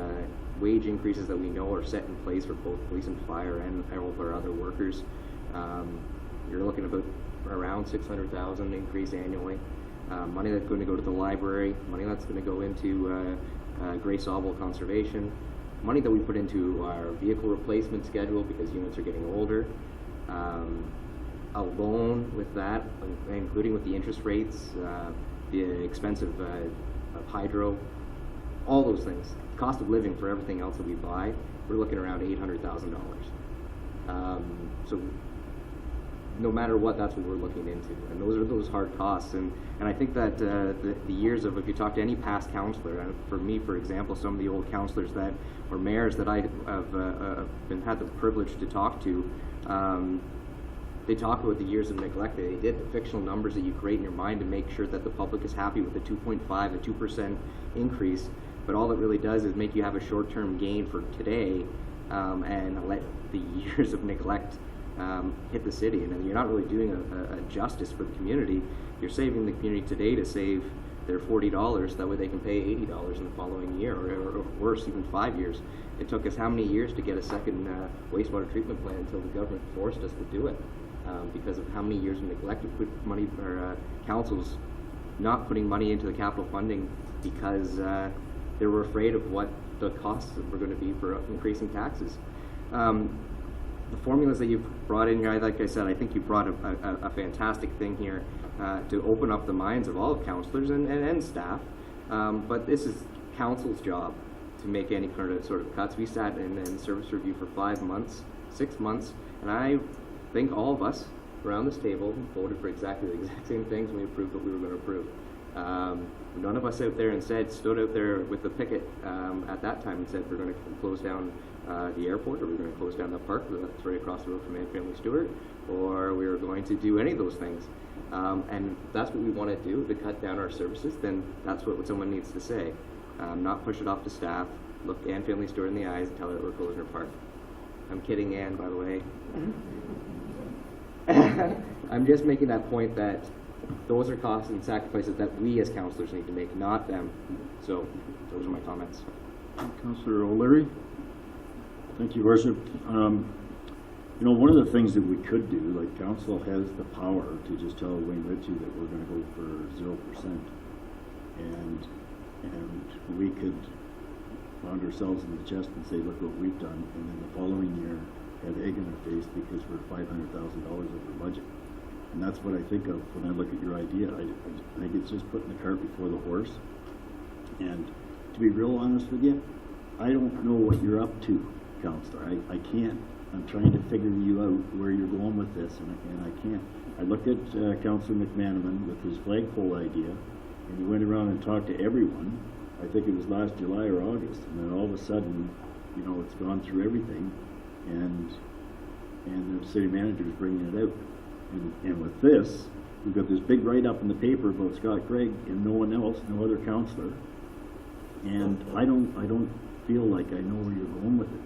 wage increases that we know are set in place for both police and fire and all of our other workers, you're looking about around $600,000 increase annually. Money that's going to go to the library, money that's going to go into Grace Auble Conservation, money that we put into our vehicle replacement schedule because units are getting older. Alone with that, including with the interest rates, the expense of hydro, all those things, cost of living for everything else that we buy, we're looking around $800,000. So no matter what, that's what we're looking into, and those are those hard costs. And I think that the years of, if you talk to any past councillor, for me, for example, some of the old councillors that or mayors that I have had the privilege to talk to, they talk about the years of neglect that they did, the fictional numbers that you create in your mind to make sure that the public is happy with the 2.5, a 2% increase. But all it really does is make you have a short-term gain for today, and let the years of neglect hit the city. And you're not really doing a justice for the community. You're saving the community today to save their $40. That way they can pay $80 in the following year, or worse, even 5 years. It took us how many years to get a second wastewater treatment plant until the government forced us to do it, because of how many years of neglect to put money, or councils not putting money into the capital funding because they were afraid of what the costs were going to be for increasing taxes. The formulas that you've brought in here, like I said, I think you brought a fantastic thing here to open up the minds of all of councillors and staff. But this is council's job to make any kind of sort of cuts. We sat in service review for 5 months, 6 months, and I think all of us around this table voted for exactly the exact same things, and we approved what we were going to approve. None of us out there stood out there with the picket at that time and said we're going to close down the airport, or we're going to close down the park that's right across the road from Anne Family Stewart, or we were going to do any of those things. And that's what we want to do, to cut down our services. Then that's what someone needs to say, not push it off to staff. Look Anne Family Stewart in the eyes and tell her that we're closing her park. I'm kidding, Anne, by the way. I'm just making that point that those are costs and sacrifices that we as councillors need to make, not them. So those are my comments. Councillor O'Leary. Thank you, Worship. You know, one of the things that we could do, like council has the power to just tell Wayne Ritchie that we're going to go for 0%, and we could pound ourselves in the chest and say, look what we've done, and then the following year have egg in our face because we're $500,000 over budget. And that's what I think of when I look at your idea. I think it's just putting the cart before the horse. And to be real honest with you, I don't know what you're up to, Councillor. I can't. I'm trying to figure you out where you're going with this, and I can't. I looked at Councillor McManaman with his flagpole idea, and he went around and talked to everyone. I think it was last July or August, and then all of a sudden, you know, it's gone through everything, and the city manager's bringing it out. And with this, we've got this big write-up in the paper about Scott Gregg and no one else, no other councillor. And I don't feel like I know where you're going with it.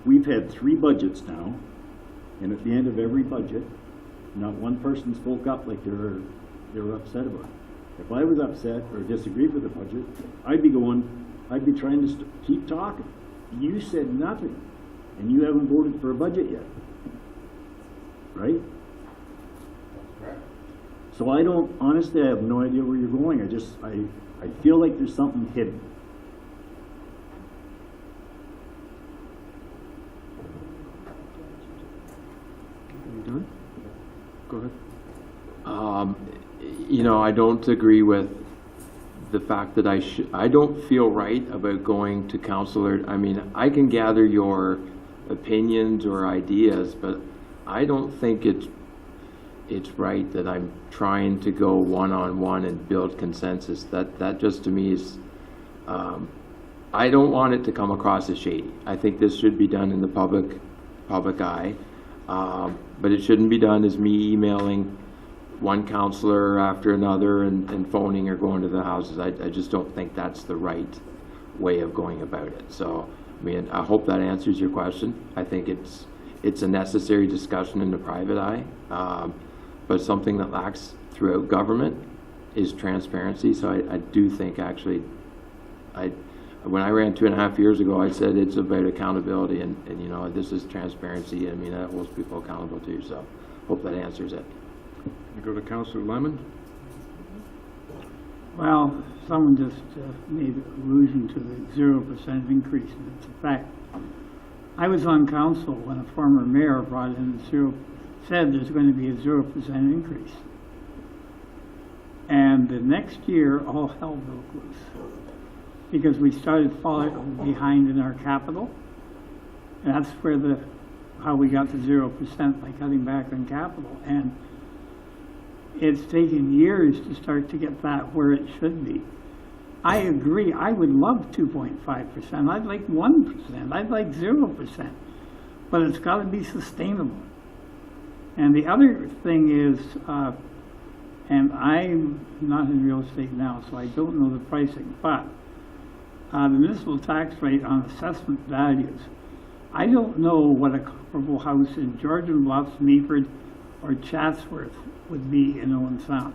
We've had 3 budgets now, and at the end of every budget, not one person spoke up like they were upset about it. If I was upset or disagreed with the budget, I'd be trying to keep talking. You said nothing, and you haven't voted for a budget yet, right? So honestly, I have no idea where you're going. I feel like there's something hidden. Are you done? Go ahead. you know, I don't agree with the fact that I don't feel right about going to councillor. I mean, I can gather your opinions or ideas, but I don't think it's right that I'm trying to go one-on-one and build consensus. That just to me is, I don't want it to come across as shady. I think this should be done in the public eye, but it shouldn't be done as me emailing one counselor after another and phoning or going to the houses. I just don't think that's the right way of going about it. So, I mean, I hope that answers your question. I think it's a necessary discussion in the private eye, but something that lacks throughout government is transparency. So I do think actually, when I ran 2.5 years ago, I said it's about accountability, and you know, this is transparency. I mean, that holds people accountable too. So, hope that answers it. We go to Councillor Lemon. Well, someone just made allusion to the 0% increase, and it's a fact. I was on council when a former mayor brought in said there's going to be a 0% increase. And the next year, all hell broke loose, because we started falling behind in our capital. And that's where how we got to 0% by cutting back on capital. And it's taken years to start to get that where it should be. I agree. I would love 2.5%. I'd like 1%. I'd like 0%. But it's got to be sustainable. And the other thing is, and I'm not in real estate now, so I don't know the pricing, but the municipal tax rate on assessment values, I don't know what a comparable house in Georgian Bluffs, Meaford, or Chatsworth would be in Owen Sound.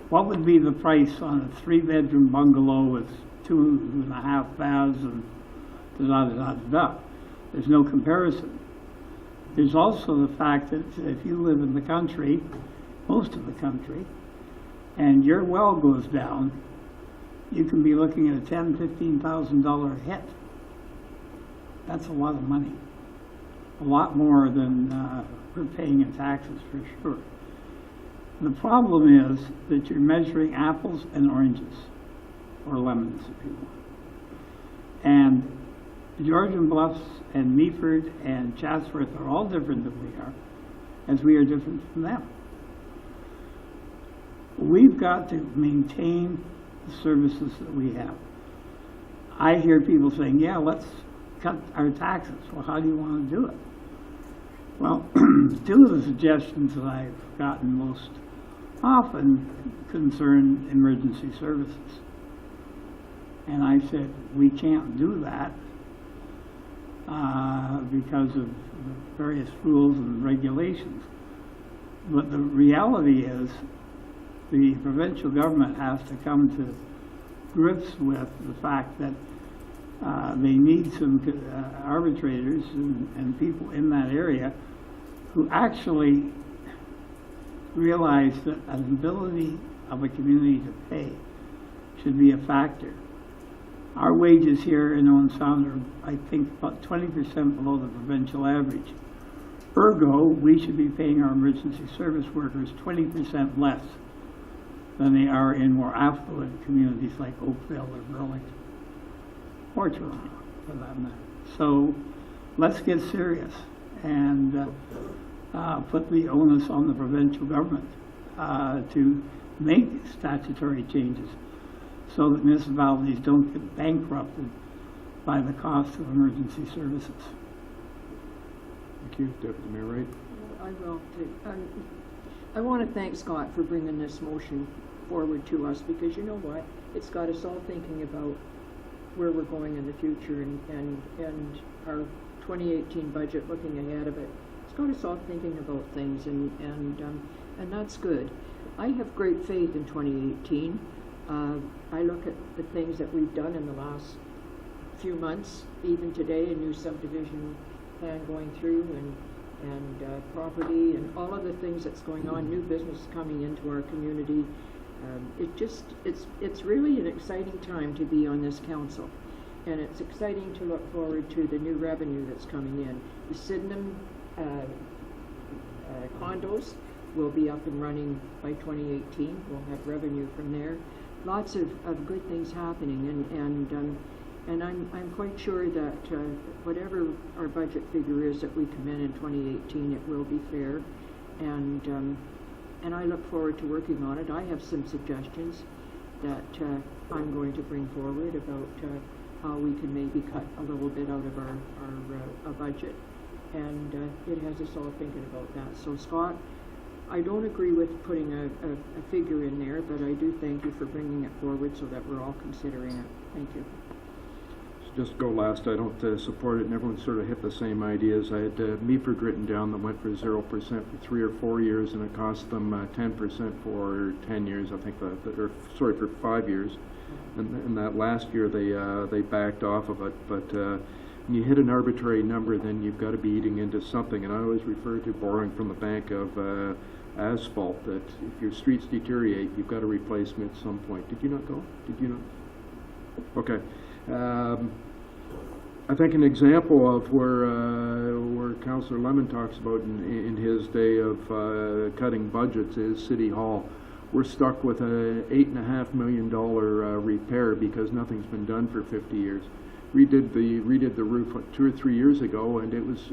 What would be the price on a 3-bedroom bungalow with 2.5 baths and da-da-da-da-da? There's no comparison. There's also the fact that if you live in the country, most of the country, and your well goes down, you can be looking at a $10,000, $15,000 hit. That's a lot of money. A lot more than we're paying in taxes for sure. The problem is that you're measuring apples and oranges, or lemons if you want. And Georgian Bluffs and Meaford and Chatsworth are all different than we are, as we are different from them. We've got to maintain the services that we have. I hear people saying, yeah, let's cut our taxes. Well, how do you want to do it? Well, two of the suggestions that I've gotten most often concern emergency services. And I said, we can't do that because of various rules and regulations. But the reality is the provincial government has to come to grips with the fact that they need some arbitrators and people in that area who actually realize that an ability of a community to pay should be a factor. Our wages here in Owen Sound are, I think, about 20% below the provincial average. Ergo, we should be paying our emergency service workers 20% less than they are in more affluent communities like Oakville or Burlington, or Toronto, for that matter. So let's get serious and put the onus on the provincial government to make statutory changes so that municipalities don't get bankrupted by the cost of emergency services. Thank you. Deputy Mayor Wright. I will too. I want to thank Scott for bringing this motion forward to us, because you know what? It's got us all thinking about where we're going in the future and our 2018 budget, looking ahead of it. It's got us all thinking about things, and that's good. I have great faith in 2018. I look at the things that we've done in the last few months, even today, a new subdivision plan going through, and property, and all of the things that's going on, new business coming into our community. It's really an exciting time to be on this council, and it's exciting to look forward to the new revenue that's coming in. The Sydenham condos will be up and running by 2018. We'll have revenue from there. Lots of good things happening, and I'm quite sure that whatever our budget figure is that we come in 2018, it will be fair, and I look forward to working on it. I have some suggestions that I'm going to bring forward about how we can maybe cut a little bit out of our budget, and it has us all thinking about that. So Scott, I don't agree with putting a figure in there, but I do thank you for bringing it forward so that we're all considering it. Thank you. So just go last, I don't support it, and everyone sort of hit the same ideas. I had Meaford written down that went for 0% for 3 or 4 years, and it cost them 10% for 10 years, I think, or sorry, for 5 years. And that last year they backed off of it, but when you hit an arbitrary number, then you've got to be eating into something. And I always refer to borrowing from the bank of asphalt, that if your streets deteriorate, you've got to replace them at some point. Did you not go? Did you not? Okay. I think an example of where Councillor Lemon talks about in his day of cutting budgets is City Hall. We're stuck with a $8.5 million repair because nothing's been done for 50 years. Redid the roof 2 or 3 years ago, and it was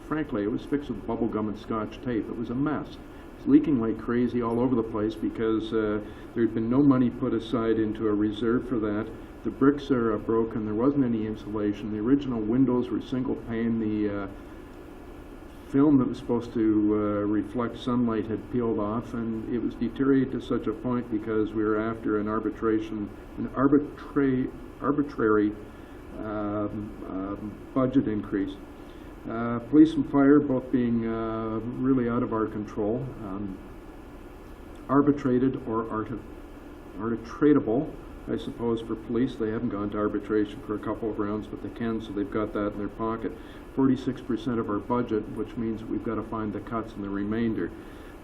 frankly it was fixed with bubble gum and Scotch tape. It was a mess. It's leaking like crazy all over the place because there'd been no money put aside into a reserve for that. The bricks are broken. There wasn't any insulation. The original windows were single pane. The film that was supposed to reflect sunlight had peeled off, and it was deteriorated to such a point because we were after an arbitrary budget increase. Police and fire both being really out of our control. Arbitrated or arbitratable, I suppose, for police. They haven't gone to arbitration for a couple of rounds, but they can, so they've got that in their pocket. 46% of our budget, which means we've got to find the cuts in the remainder.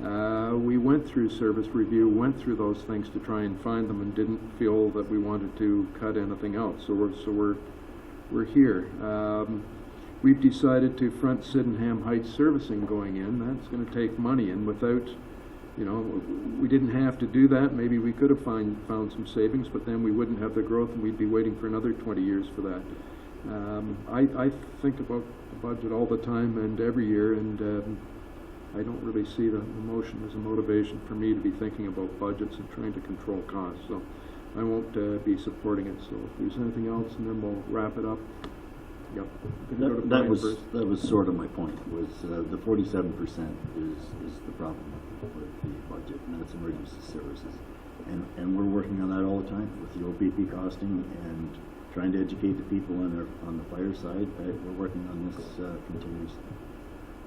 We went through service review, went through those things to try and find them, and didn't feel that we wanted to cut anything else. So we're here. We've decided to front Sydenham Heights servicing going in. That's going to take money, and without, we didn't have to do that. Maybe we could have found some savings, but then we wouldn't have the growth, and we'd be waiting for another 20 years for that. I think about the budget all the time and every year, and I don't really see the motion as a motivation for me to be thinking about budgets and trying to control costs. So I won't be supporting it. So if there's anything else, and then we'll wrap it up. Yep. That was sort of my point. Was the 47% is the problem with the budget, and that's emergency services, and we're working on that all the time with the OPP costing and trying to educate the people on the fire side. We're working on this continuously.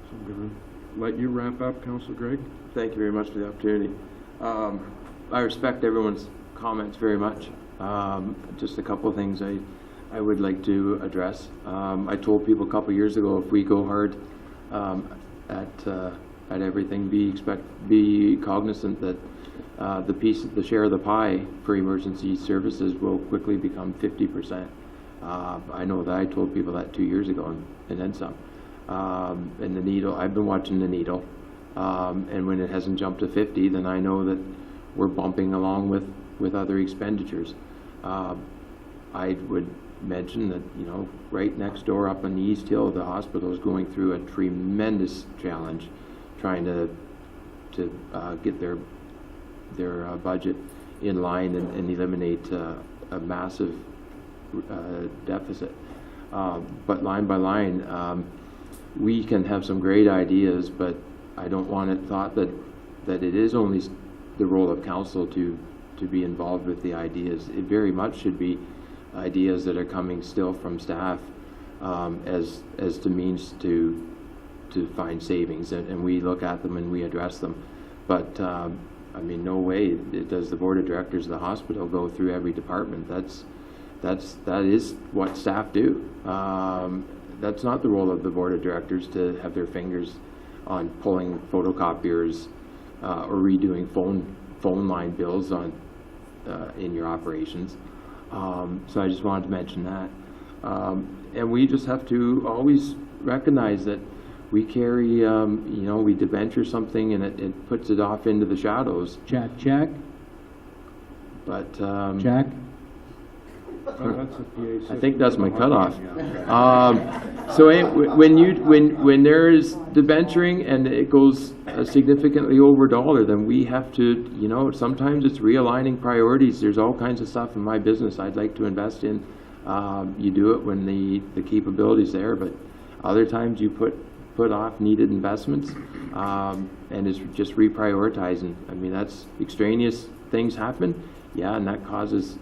So I'm going to let you wrap up, Councillor Gregg. Thank you very much for the opportunity. I respect everyone's comments very much. Just a couple of things I would like to address. I told people a couple of years ago, if we go hard at everything, be cognizant that the share of the pie for emergency services will quickly become 50%. I know that I told people that 2 years ago and then some. And the needle, I've been watching the needle, and when it hasn't jumped to 50, then I know that we're bumping along with other expenditures. I would mention that, right next door up on the East Hill, the hospital is going through a tremendous challenge trying to get their budget in line and eliminate a massive deficit. But line by line, we can have some great ideas, but I don't want it thought that it is only the role of council to be involved with the ideas. It very much should be ideas that are coming still from staff as to means to find savings, and we look at them and we address them. But no way does the board of directors of the hospital go through every department. That is what staff do. That's not the role of the board of directors to have their fingers on pulling photocopiers or redoing phone line bills in your operations. So I just wanted to mention that. And we just have to always recognize that we carry, we debenture something and it puts it off into the shadows. Jack? But, Jack? Oh, that's a PA I system think that's for my the cutoff. hockey game, So when there is debenturing and it goes significantly over $1, then we have to, sometimes it's realigning priorities. There's all kinds of stuff in my business I'd like to invest in. You do it when the capability's there, but other times you put off needed investments, and it's just reprioritizing. I mean, that's extraneous things happen, yeah, and that causes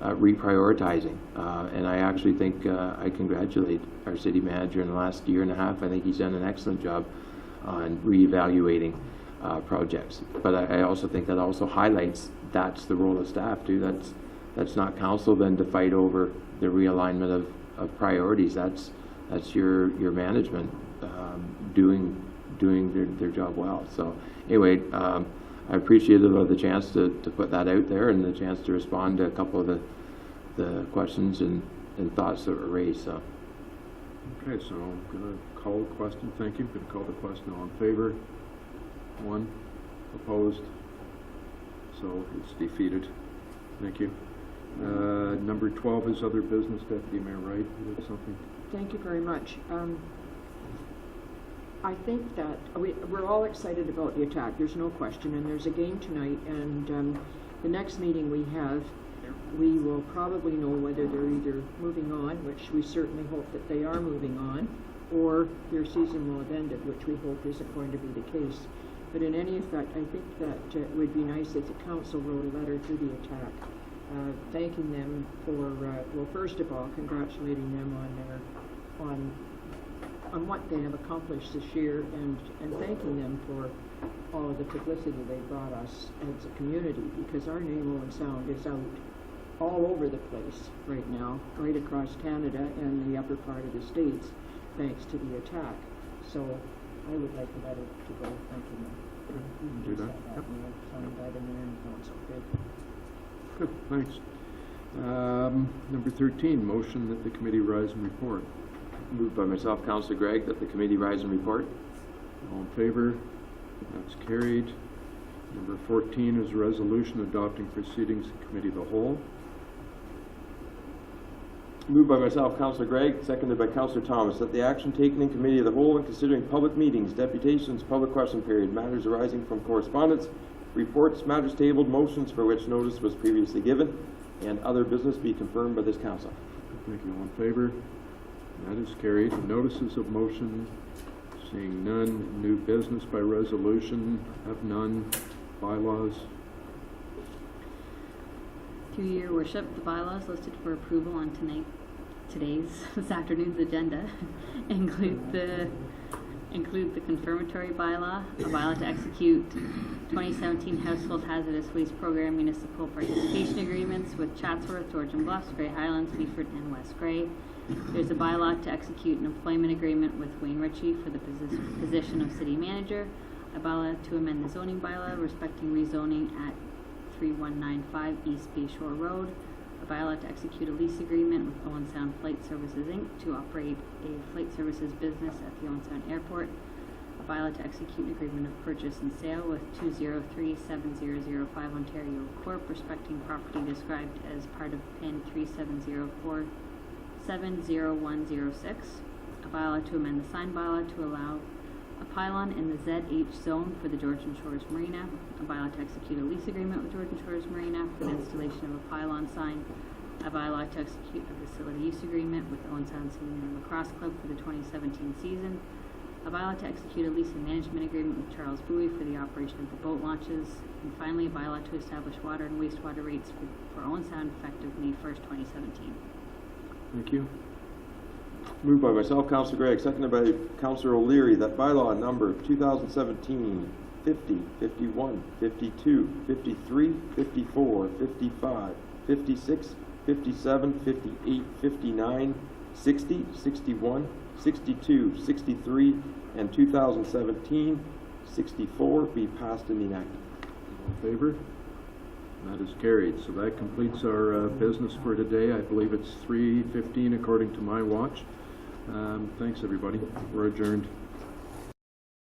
reprioritizing. And I actually think I congratulate our city manager in the last year and a half. I think he's done an excellent job on reevaluating projects. But I also think that also highlights that's the role of staff too. That's not council then to fight over the realignment of priorities. That's your management doing their job well. So anyway, I appreciated the chance to put that out there and the chance to respond to a couple of the questions and thoughts that were raised. So. Okay, so I'm going to call the question. Thank you. I'm going to call the question. All in favor? 1. Opposed? So it's defeated. Thank you. Number 12 is other business. Deputy Mayor Wright, you had something? Thank you very much. I think that we're all excited about the attack, there's no question, and there's a game tonight, and the next meeting we have, we will probably know whether they're either moving on, which we certainly hope that they are moving on, or their season will have ended, which we hope isn't going to be the case. But in any effect, I think that it would be nice if the council wrote a letter to the attack, thanking them for, well, first of all, congratulating them on what they have accomplished this year, and thanking them for all of the publicity they brought us as a community, because our name, Owen Sound, is out all over the place right now, right across Canada and the upper part of the States, thanks to the attack. So I would like a letter to go thanking them. Do that. Yep. Signed by the mayor and council. Good, thanks. Number 13, motion that the committee rise and report. Moved by myself, Councillor Gregg, that the committee rise and report. All in favor? That's carried. Number 14 is a resolution adopting proceedings in committee of the whole. Moved by myself, Councillor Gregg, seconded by Councillor Thomas, that the action taken in committee of the whole when considering public meetings, deputations, public question period, matters arising from correspondence, reports, matters tabled, motions for which notice was previously given, and other business be confirmed by this council. Thank you. All in favor? That is carried. Notices of motion, seeing none. New business by resolution, have none. Bylaws. Through your worship, the bylaws listed for approval on this afternoon's agenda include the confirmatory bylaw, a bylaw to execute 2017 Household Hazardous Waste Program municipal participation agreements with Chatsworth, Georgian Bluffs, Grey Highlands, Meaford, and West Grey. There's a bylaw to execute an employment agreement with Wayne Ritchie for the position of city manager, a bylaw to amend the zoning bylaw respecting rezoning at 3195 East Bay Shore Road, a bylaw to execute a lease agreement with Owen Sound Flight Services Inc. to operate a flight services business at the Owen Sound Airport, a bylaw to execute an agreement of purchase and sale with 2037005 Ontario Corp. Respecting property described as part of PIN 3704 70106, a bylaw to amend the sign bylaw to allow a pylon in the ZH zone for the Georgian Shores Marina, a bylaw to execute a lease agreement with Georgian Shores Marina for the installation of a pylon sign, a bylaw to execute a facility use agreement with Owen Sound Senior Lacrosse Club for the 2017 season, a bylaw to execute a lease and management agreement with Charles Bowie for the operation of the boat launches, and finally a bylaw to establish water and wastewater rates for Owen Sound effective May 1st, 2017. Thank you. Moved by myself, Councillor Gregg, seconded by Councillor O'Leary, that bylaw number 2017 50, 51, 52, 53, 54, 55, 56, 57, 58, 59, 60, 61, 62, 63, and 2017 64 be passed and enacted. All in favor? That is carried. So that completes our business for today. I believe it's 3:15 according to my watch. Thanks, everybody. We're adjourned.